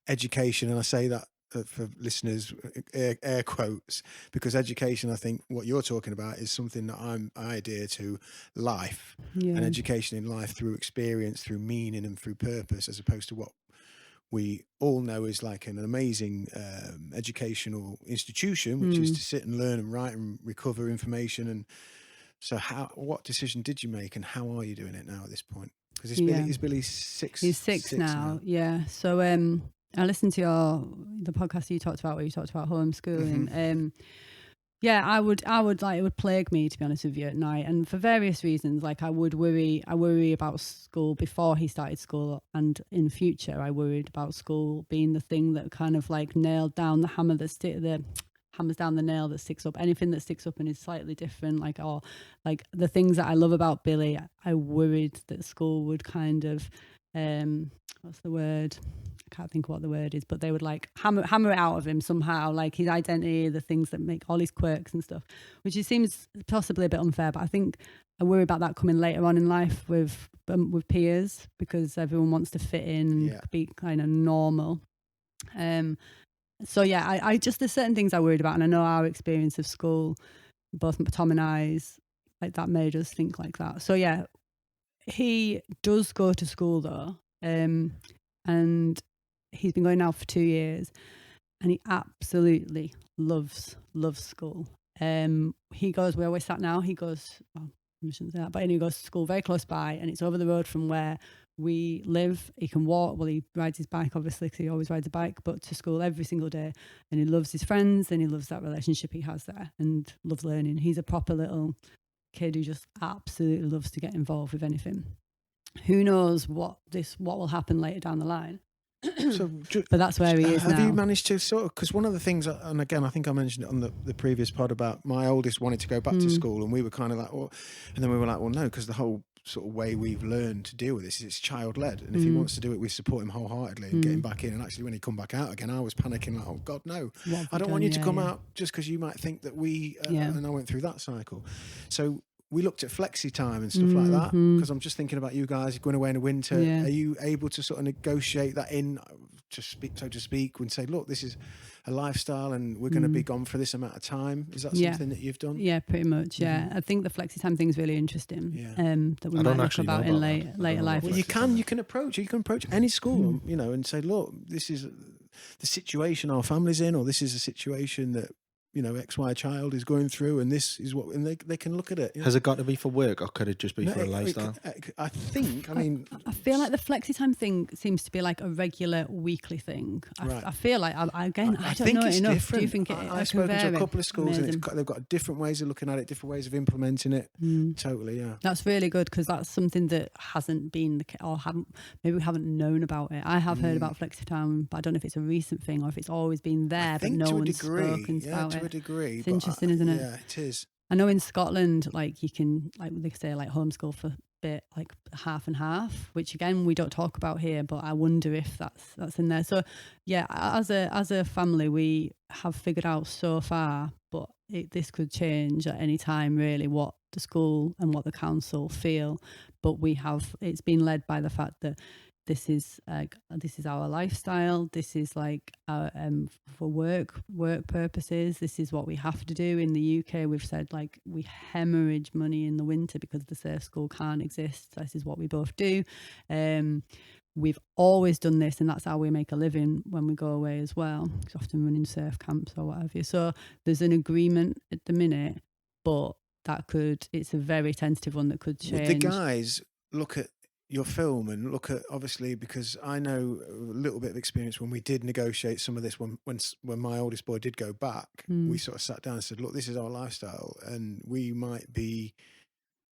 education? And I say that for listeners, air quotes, because education, I think what you're talking about is something that I adhere to, life, and education in life through experience, through meaning and through purpose, as opposed to what we all know is like an amazing educational institution, which is to sit and learn and write and recover information. And so what decision did you make and how are you doing it now at this point? Because is Billy 6? He's six now. Yeah. So I listened to the podcast you talked about where you talked about homeschooling. I would like, it would plague me, to be honest with you, at night, and for various reasons. Like I worry about school before he started school, and in future I worried about school being the thing that kind of like nailed down the hammer that hammers down the nail that sticks up. Anything that sticks up and is slightly different, like the things that I love about Billy, I worried that school would kind of what's the word? I can't think of what the word is, but they would like hammer it out of him somehow, like his identity, the things that make all his quirks and stuff, which it seems possibly a bit unfair. But I think I worry about that coming later on in life with peers, because everyone wants to fit in and be kind of normal. So yeah, I just, there's certain things I worried about, and I know our experience of school, both Tom and I's, like that made us think like that. So yeah, he does go to school though, and he's been going now for 2 years, and he absolutely loves school. He goes, we always sat now, he goes, well, I shouldn't say that, but he goes to school very close by, and it's over the road from where we live. He can walk, well, he rides his bike obviously, because he always rides a bike, but to school every single day, and he loves his friends and he loves that relationship he has there and loves learning. He's a proper little kid who just absolutely loves to get involved with anything. Who knows what will happen later down the line. But that's where he is now. Have you managed to sort of, because one of the things, and again I think I mentioned it on the previous pod about my oldest wanted to go back to school, and we were kind of like, well, and then we were like, well no, because the whole sort of way we've learned to deal with this is it's child led, and if he wants to do it, we support him wholeheartedly and get him back in. And actually when he come back out again, I was panicking like, oh God no, I don't want you to come out just because you might think that we and I went through that cycle. So we looked at flexi time and stuff like that, because I'm just thinking about you guys going away in the winter. Are you able to sort of negotiate that in, so to speak, and say, look, this is a lifestyle and we're going to be gone for this amount of time? Is that something that you've done? Yeah, pretty much. Yeah, I think the flexi time thing is really interesting. That we might look about in later life. Well, you can approach any school, you know, and say, look, this is the situation our family's in, or this is a situation that, you know, XY child is going through, and this is what, and they can look at it. Has it got to be for work, or could it just be for a lifestyle? I think, I mean, I feel like the flexi time thing seems to be like a regular weekly thing. I feel like, I don't know it's enough. Different. Do you think I've spoken to a couple of schools, and they've got different ways of looking at it, different ways of implementing it. Totally, yeah. That's really good, because that's something that hasn't been maybe we haven't known about it. I have heard about flexi time, but I don't know if it's a recent thing or if it's always been there, but no one's spoken about it. Degree, it's interesting, isn't it? Yeah, it is. I know in Scotland, like you can, like they say, like homeschool for a bit, like half and half, which again we don't talk about here, but I wonder if that's in there. So yeah, as a family, we have figured out so far, but this could change at any time, really, what the school and what the council feel. But it's been led by the fact that this is our lifestyle. This is like our, for work purposes. This is what we have to do. In the UK, we've said like we hemorrhage money in the winter because the surf school can't exist. This is what we both do. We've always done this, and that's how we make a living when we go away as well. It's often running surf camps or what have you. So there's an agreement at the minute, but it's a very tentative one that could change. Would the guys look at your film and look at, obviously, because I know a little bit of experience when we did negotiate some of this, when my oldest boy did go back, we sort of sat down and said, look, this is our lifestyle, and we might be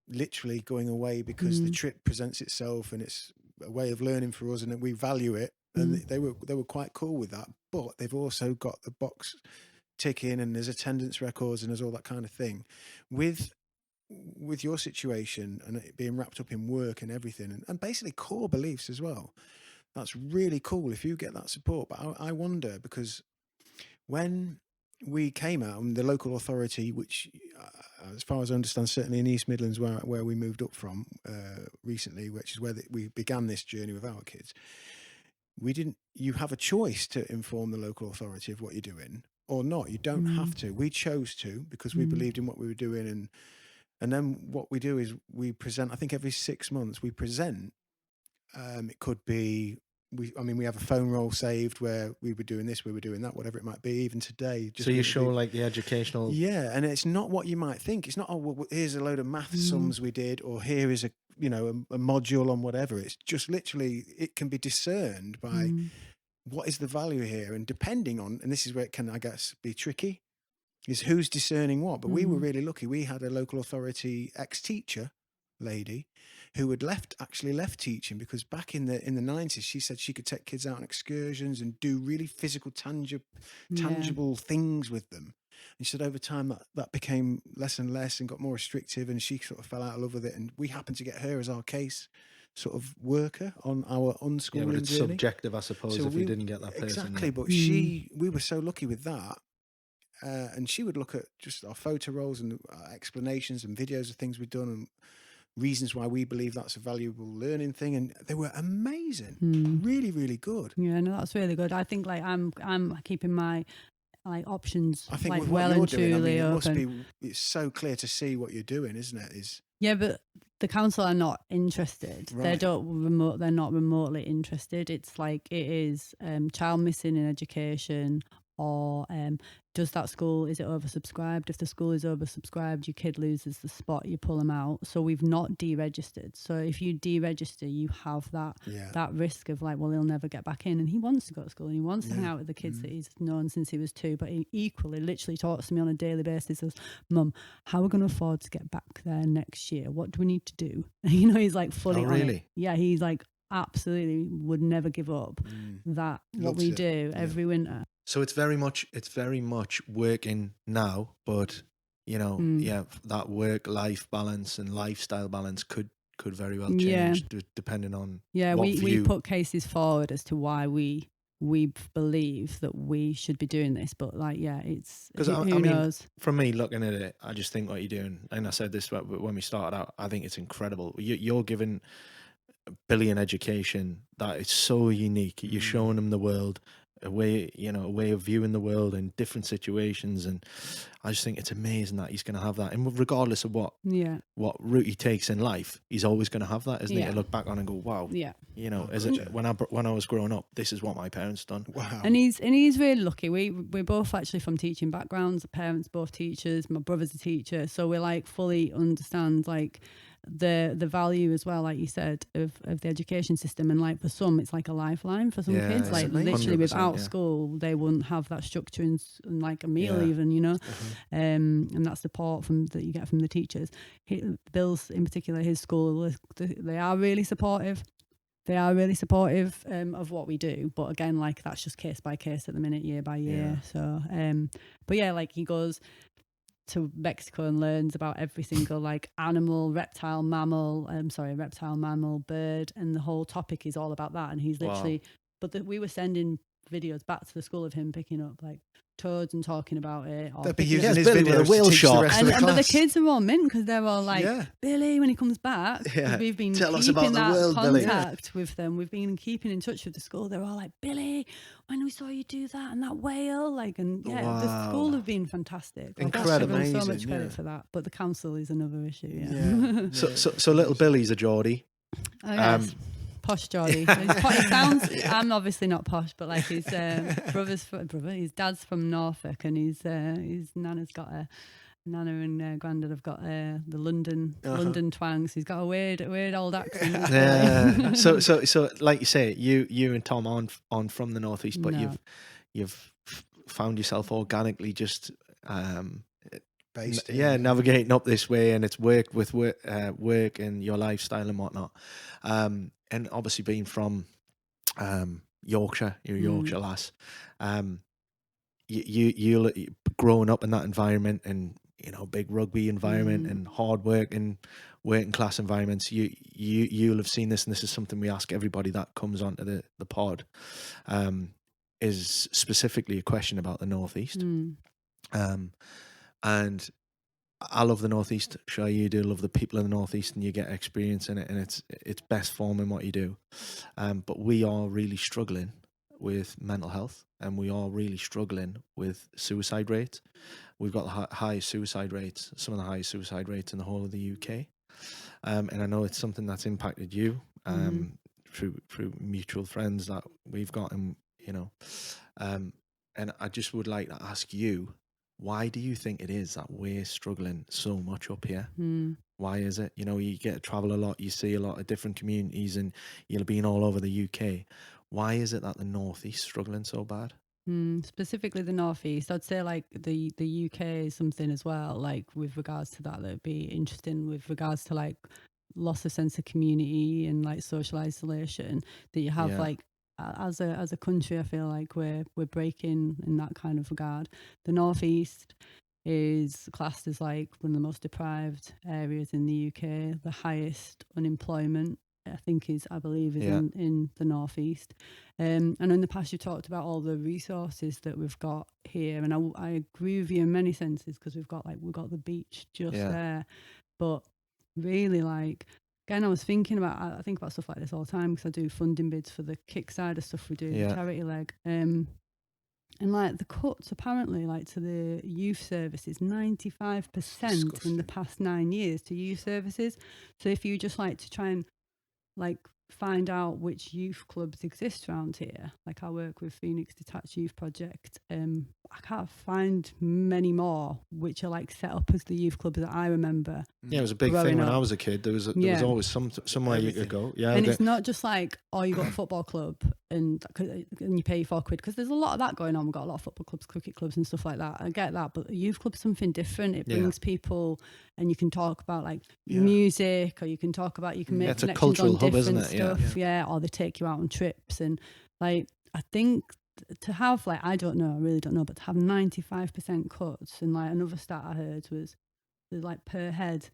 literally going away because the trip presents itself and it's a way of learning for us, and we value it. And they were quite cool with that, but they've also got the box ticking, and there's attendance records, and there's all that kind of thing. With your situation and it being wrapped up in work and everything, and basically core beliefs as well, that's really cool if you get that support. But I wonder, because when we came out, and the local authority, which as far as I understand, certainly in East Midlands, where we moved up from recently, which is where we began this journey with our kids, you have a choice to inform the local authority of what you're doing or not. You don't have to. We chose to, because we believed in what we were doing. And then what we do is we present, I think every 6 months we present. It could be, we have a phone roll saved where we were doing this, we were doing that, whatever it might be, even today. So you show like the educational... Yeah, and it's not what you might think. It's not, oh, well, here's a load of math sums we did, or here is a module on whatever. It's just literally, it can be discerned by what is the value here. And depending on, and this is where it can, I guess, be tricky, is who's discerning what. But we were really lucky. We had a local authority ex-teacher lady who had actually left teaching, because back in the 90s, she said she could take kids out on excursions and do really physical, tangible things with them. And she said over time that became less and less and got more restrictive, and she sort of fell out of love with it. And we happened to get her as our case sort of worker on our unschooling journey. But it's subjective, I suppose, so if we didn't get that person. Exactly, but we were so lucky with that. And she would look at just our photo rolls and explanations and videos of things we've done and reasons why we believe that's a valuable learning thing, and they were amazing. Really, really good. Yeah, no, that's really good. I think like I'm keeping my options, I think like with well what and you're doing, truly it open. must be, it's so clear to see what you're doing, isn't it? Yeah, but the council are not interested. Right. They're not remotely interested. It's like it is child missing in education, or is that school, is it oversubscribed? If the school is oversubscribed, your kid loses the spot, you pull them out. So we've not deregistered. So if you deregister, you have that risk of like, well, he'll never get back in. And he wants to go to school and he wants to hang out with the kids that he's known since he was 2. But he equally literally talks to me on a daily basis, says, Mum, how are we going to afford to get back there next year? What do we need to do? He's like fully on it. Yeah, he's like absolutely would never give up that what we do every winter. So it's very much working now, but that work-life balance and lifestyle balance could very well change depending on we put cases forward as to why we believe that we should be doing this, but it's because who knows. From me looking at it, I just think what you're doing, and I said this when we started out, I think it's incredible. You're giving Billy an education that is so unique. You're showing him the world, a way of viewing the world in different situations, and I just think it's amazing that he's going to have that. And regardless of what route he takes in life, he's always going to have that, isn't he? To look back on and go, wow, when I was growing up, this is what my parents done. Wow. And he's really lucky. We're both actually from teaching backgrounds. The parents both teachers. My brother's a teacher, so we like fully understand like the value as well, like you said, of the education system. And like for some, it's like a lifeline for some kids. Like literally without school, they wouldn't have that structure and like a meal even, and that support that you get from the teachers. Bill's in particular, his school, they are really supportive. They are really supportive of what we do, but again, like that's just case by case at the minute, year by year. So, but yeah, like he goes to Mexico and learns about every single like animal, reptile, mammal, bird, and the whole topic is all about that. And he's literally, but we were sending videos back to the school of him picking up like toads and talking about it. They'd be using his videos with a whale shark. But the kids are all mint because they're all like, Billy, when he comes back, we've been keeping that contact with them. We've been keeping in touch with the school. They're all like, Billy, when we saw you do that and that whale, like, and the school have been fantastic. Incredible. I've so much credit for that. But the council is another issue. So little Billy's a Geordie. Oh, yes. Posh Geordie. He sounds. I'm obviously not posh, but like his his dad's from Norfolk, and his nana's got Nana and Grandad have got the London twang. So he's got a weird old accent. Yeah. So like you say, you and Tom aren't from the northeast, but No. you've found yourself organically just Based navigating up this way, and it's worked with work and your lifestyle and whatnot. And obviously being from Yorkshire, you're a Yorkshire lass. You growing up in that environment, and big rugby environment and hard work and working class environments, you'll have seen this, and this is something we ask everybody that comes onto the pod, is specifically a question about the northeast. And I love the northeast. Sure, you do love the people in the northeast, and you get experience in it, and it's best form in what you do. But we are really struggling with mental health, and we are really struggling with suicide rates. We've got the highest suicide rates, some of the highest suicide rates in the whole of the UK. And I know it's something that's impacted you through mutual friends that we've got, and and I just would like to ask you, why do you think it is that we're struggling so much up here? Why is it? You get to travel a lot, you see a lot of different communities, and you'll be all over the UK. Why is it that the northeast struggling so bad? Specifically the northeast, I'd say like the UK is something as well, like with regards to that'd be interesting with regards to like loss of sense of community and like social isolation that you have like as a country. I feel like we're breaking in that kind of regard. The northeast is classed as like one of the most deprived areas in the UK. The highest unemployment, I believe is in the northeast. And in the past you talked about all the resources that we've got here, and I agree with you in many senses, because we've got the beach just there. But really, like, again, I think about stuff like this all the time, because I do funding bids for the kick side of stuff we do, the charity leg. And like the cuts apparently, like to the youth services, 95% in the past 9 years to youth services. So if you just like to try and like find out which youth clubs exist around here, like I work with Phoenix Detached Youth Project, I can't find many more which are like set up as the youth clubs that I remember. Yeah, it was a big thing when I was a kid. There was always somewhere you could go. Yeah, and it's not just like, oh, you got a football club and you pay £4, because there's a lot of that going on. We've got a lot of football clubs, cricket clubs and stuff like that. I get that, but a youth club is something different. It brings people, and you can talk about like music, or you can talk about, you can make it's connections a cultural on hub, different isn't it? stuff. Or they take you out on trips, and like I think to have like, I really don't know, but to have 95% cuts, and like another stat I heard was like per head,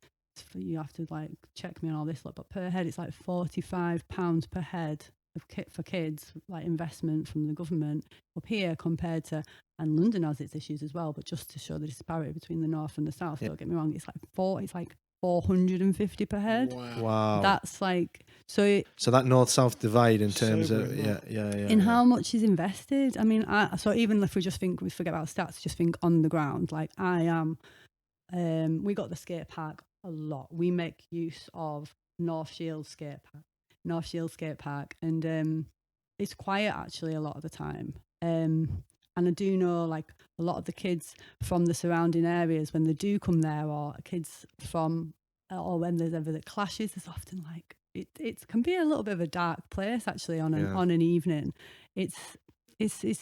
you have to like check me on all this lot, but per head it's like £45 per head of kit for kids, like investment from the government up here, compared to, and London has its issues as well, but just to show the disparity between the north and the south, don't get me wrong, it's like 450 per head. Wow. That's like, so that north-south divide in terms of in how much is invested. I mean, so even if we forget about stats, just think on the ground, like I am, we got the skate park a lot. We make use of North Shield skate park, and it's quiet actually a lot of the time. And I do know like a lot of the kids from the surrounding areas, when they do come there, or kids from, or when there's ever the clashes, there's often like it can be a little bit of a dark place actually on an evening. It's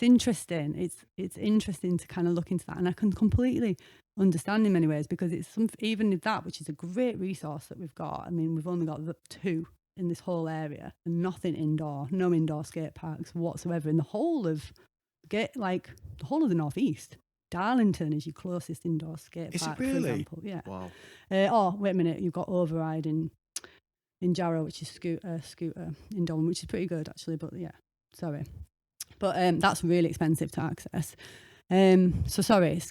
interesting. It's interesting to kind of look into that, and I can completely understand in many ways, because it's even that, which is a great resource that we've got. I mean, we've only got the 2 in this whole area, and no indoor skate parks whatsoever in the whole of the whole of the northeast. Darlington is your closest indoor skate park, is it really? for example. Yeah. Wow. Wait a minute, you've got Override in Jarrow, which is scooter in Durham, which is pretty good actually, but but that's really expensive to access. So sorry,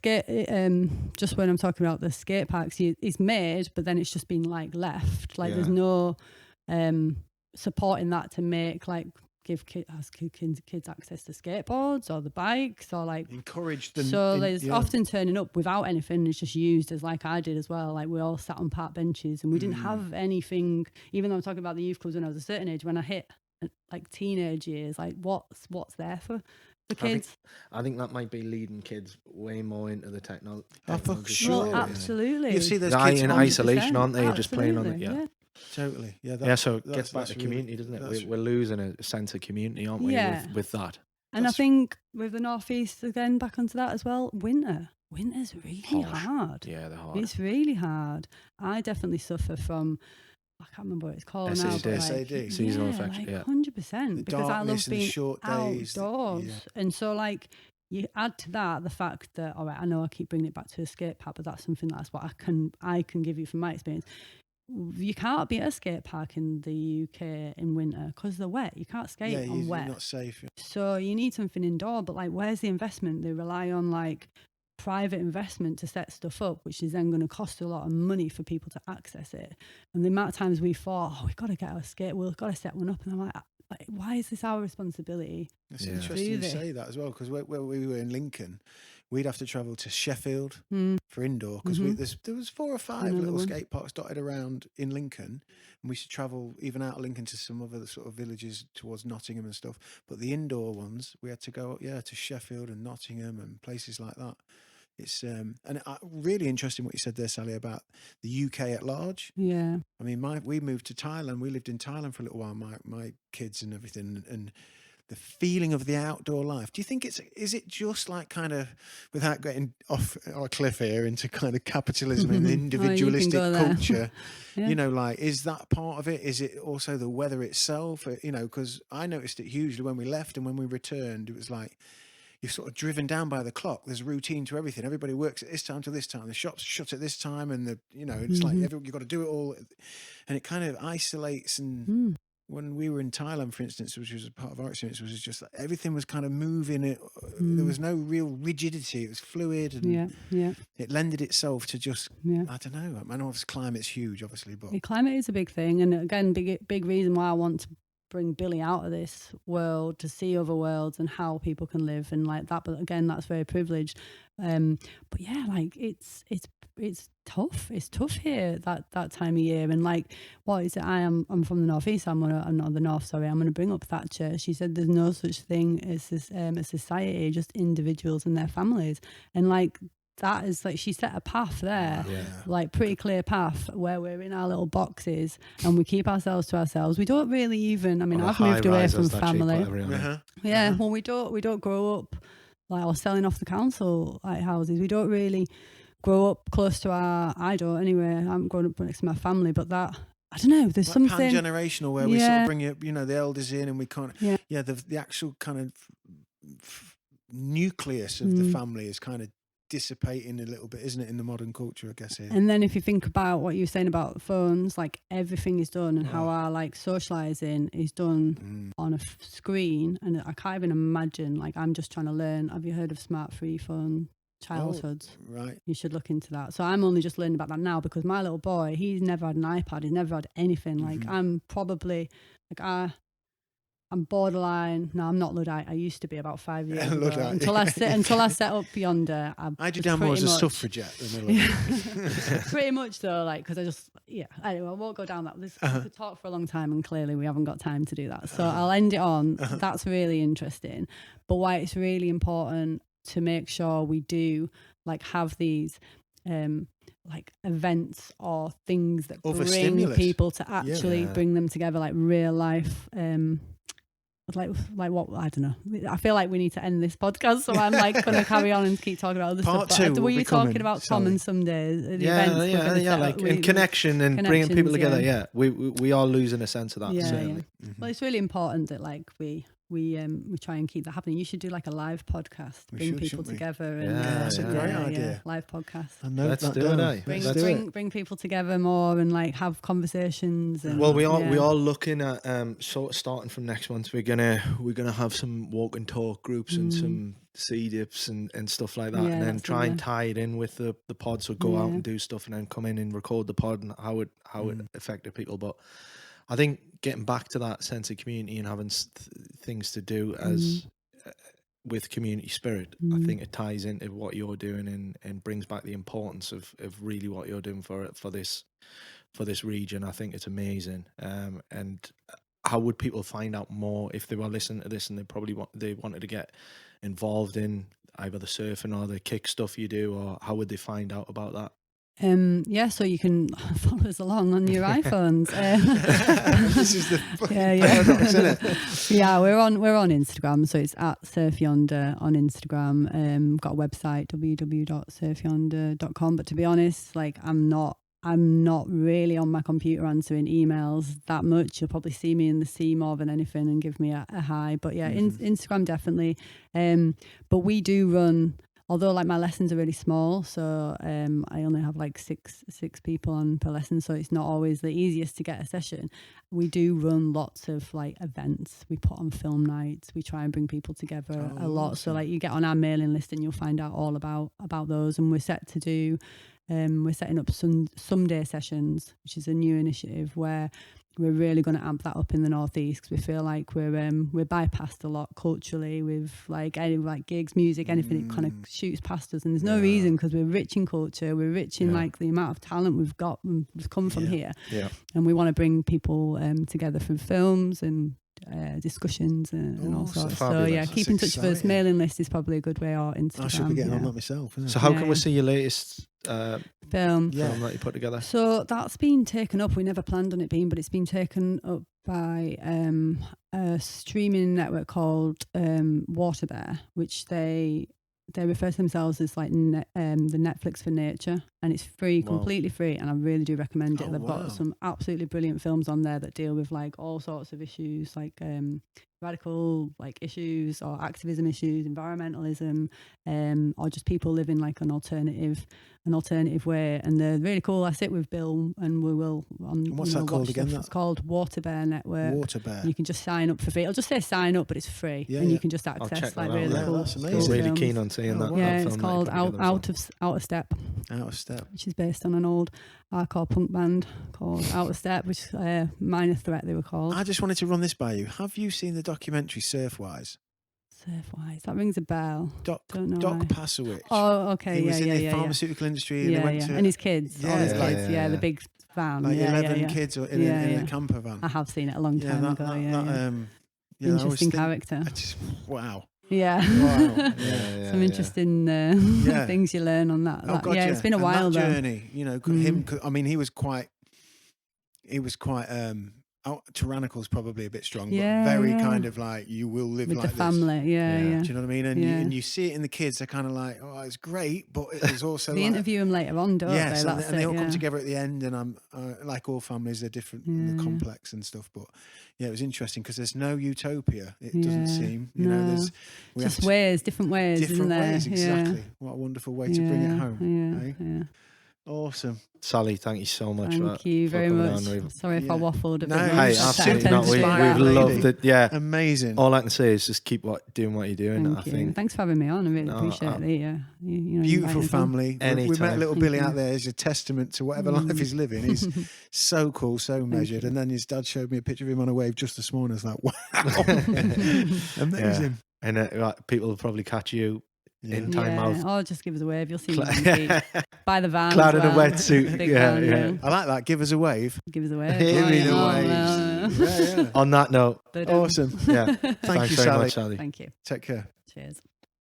just when I'm talking about the skate parks, it's made, but then it's just been like left. Like there's no supporting that to make like give kids access to skateboards or the bikes, or like encourage them. So there's often turning up without anything. It's just used as like I did as well. Like we all sat on park benches, and we didn't have anything. Even though I'm talking about the youth clubs when I was a certain age, when I hit like teenage years, like what's there for kids. I think that might be leading kids way more into the technology. For sure. Well, absolutely. You see those they're kids in 100%, isolation, aren't they? Just playing on it. yeah. Totally. So it gets back to community, doesn't it? We're losing a sense of community, aren't we? Yeah. With that. And I think with the Northeast, again, back onto that as well, winter's really hard. Yeah, they're hard. It's really hard. I definitely suffer from, I can't remember what it's called now. But SAD. Seasonal affection, 100%. Because I love being short days, outdoors. And so, like, you add to that the fact that, all right, I know I keep bringing it back to a skate park, but that's what I can give you from my experience. You can't be at a skate park in the UK in winter because they're wet. You can't skate on wet. You're not safe. Yeah. So you need something indoor, but like, where's the investment? They rely on like private investment to set stuff up, which is then going to cost a lot of money for people to access it. And the amount of times we thought, we've got to get our skate, we've got to set one up. And I'm like, why is this our responsibility? It's interesting you say that as well, because where we were in Lincoln, we'd have to travel to Sheffield for indoor, because there was 4 or 5 little skate parks dotted around in Lincoln, and we should travel even out of Lincoln to some other sort of villages towards Nottingham and stuff. But the indoor ones, we had to go to Sheffield and Nottingham and places like that. It's really interesting what you said there, Sally, about the UK at large. Yeah. I mean, we moved to Thailand. We lived in Thailand for a little while, my kids and everything, and the feeling of the outdoor life. Do you think is it just like, kind of, without getting off our cliff here into kind of capitalism and individualistic culture, you know, like, is that part of it? Is it also the weather itself? You know, because I noticed it hugely when we left, and when we returned, it was like, you're sort of driven down by the clock. There's a routine to everything. Everybody works at this time to this time. The shops shut at this time, and it's like you've got to do it all, and it kind of isolates. And when we were in Thailand, for instance, which was a part of our experience, was just like everything was kind of moving. There was no real rigidity. It was fluid, and it lended itself to just I don't know. I know climate's huge, obviously, but the climate is a big thing, and again, big reason why I want to bring Billy out of this world to see other worlds and how people can live and like that. But again, that's very privileged. But yeah, like it's tough. It's tough here that time of year. And like, what is it? I'm from the Northeast. I'm not the North. Sorry, I'm going to bring up Thatcher. She said there's no such thing as this a society, just individuals and their families. And like, that is like, she set a path there, like pretty clear path where we're in our little boxes and we keep ourselves to ourselves. We don't really even, I mean, I've moved away from family. Well, we don't grow up like, or selling off the council like houses. We don't really grow up close to I don't anyway. I'm growing up next to my family, but that, I don't know, there's like something pan-generational where we sort of bring the elders in, and we can't the actual kind of nucleus of the family is kind of dissipating a little bit, isn't it, in the modern culture, I guess, here. And then if you think about what you were saying about phones, like everything is done, and how our like socializing is done on a screen, and I can't even imagine, like, I'm just trying to learn. Have you heard of smart free phone childhoods? Right. You should look into that. So I'm only just learning about that now, because my little boy, he's never had an iPad, he's never had anything. Like, I'm probably like I'm borderline. No, I'm not Luddite. I used to be about 5 years ago. Until I set up Yonder. I did down more as a suffragette. Pretty much though, like, because I just, anyway, I won't go down that. We could talk for a long time, and clearly we haven't got time to do that. So I'll end it on, that's really interesting. But why it's really important to make sure we do like have these like events or things that bring people to actually bring them together, like real life like what, I don't know. I feel like we need to end this podcast, so I'm like going to carry on and keep talking about other Part stuff. But were you talking about Common some days? Like in connection and bringing people together. Yeah, we are losing a sense of that. Certainly. Well, it's really important that like we try and keep that happening. You should do like a live podcast, bring people together. And, that's a great idea. Live podcast. Let's do it. Bring people together more and like have conversations. And, well, we are looking at sort of starting from next month. We're gonna have some walk and talk groups and some sea dips and stuff like that, and then try and tie it in with the pod. So go out and do stuff, and then come in and record the pod and how it affected people. But I think getting back to that sense of community and having things to do as with community spirit, I think it ties into what you're doing and brings back the importance of really what you're doing for this region. I think it's amazing, and how would people find out more if they were listening to this and they wanted to get involved in either the surfing or the kick stuff you do, or how would they find out about that? So you can follow us along on your iPhones. This is the paradox, isn't it? Yeah, we're on Instagram, so it's at Surf Yonder on Instagram. We've got a website, www.surfyonder.com. But to be honest, like I'm not really on my computer answering emails that much. You'll probably see me in the sea more than anything and give me a hi. But yeah, Instagram definitely. But we do run. Although like my lessons are really small, so I only have like six people on per lesson, so it's not always the easiest to get a session. We do run lots of like events. We put on film nights. We try and bring people together a lot. Awesome. So like you get on our mailing list and you'll find out all about those. And we're set to do. We're setting up someday sessions, which is a new initiative where we're really going to amp that up in the northeast, because we feel like we're bypassed a lot culturally with like any like gigs, music, anything. It kind of shoots past us, and there's no reason, because we're rich in culture, we're rich in like the amount of talent we've got, we've come from here, and we want to bring people together through films and discussions and all sorts. So yeah, keep in touch with us. Mailing list is probably a good way, or Instagram. I should be getting on that myself. Isn't it? So how can we see your latest film that you put together? So that's been taken up. We never planned on it being, but it's been taken up by a streaming network called Water Bear, which they refer to themselves as like the Netflix for nature, and it's free, completely free, and I really do recommend it. They've got some absolutely brilliant films on there that deal with like all sorts of issues, like radical like issues or activism issues, environmentalism, or just people living like an alternative way, and they're really cool. I sit with Bill and we will what's that called again? It's called Water Bear Network. Water Bear. You can just sign up for free. I'll just say sign up, but it's free, and you can just access like really cool. That's amazing. I'm really keen on seeing that. Yeah, that it's called Out of Step. Out of Step, which is based on an old hardcore punk band called Out of Step, which Minor Threat they were called. I just wanted to run this by you. Have you seen the documentary Surfwise? Surfwise, that rings a bell. Doc Pasowicz. Oh, okay. He was in the pharmaceutical industry, and they went to, and his kids, all his kids, the big van, like 11 kids in a camper van. I have seen it a long time ago. Interesting character. Wow. Yeah. Wow. Some interesting things you learn on that. It's been a while though. Journey, him. I mean, he was quite. Tyrannical is probably a bit strong, but very kind of like, you will live with like the family. this. Yeah. Do you know what I mean? And you see it in the kids. They're kind of like, oh, it's great, but it's also they interview them later on, don't they? And they all come together at the end. And I'm like, all families are different, they're complex and stuff. But yeah, it was interesting because there's no utopia. It doesn't seem. There's different ways, isn't there? Exactly. What a wonderful way to bring it home. Yeah. Awesome. Sally, thank you so much. Thank you very much. Sorry if I waffled a bit. Hey, absolutely not. We've loved it. Yeah. Amazing. All I can say is just keep doing what you're doing. Thank you. Thanks for having me on. I really appreciate it. Beautiful family. We met little Billy out there as a testament to whatever life he's living. He's so cool, so measured. And then his dad showed me a picture of him on a wave just this morning. I was like, wow. Amazing. And people will probably catch you in time out. Or just give us a wave. You'll see me on the beach. By the van. Clad in a wetsuit. Van. I like that. Give us a wave. Give us a wave. Give me the waves. On that note. Awesome. Yeah. Thank you, very Sally. much, Sally. Thank you. Take care. Cheers.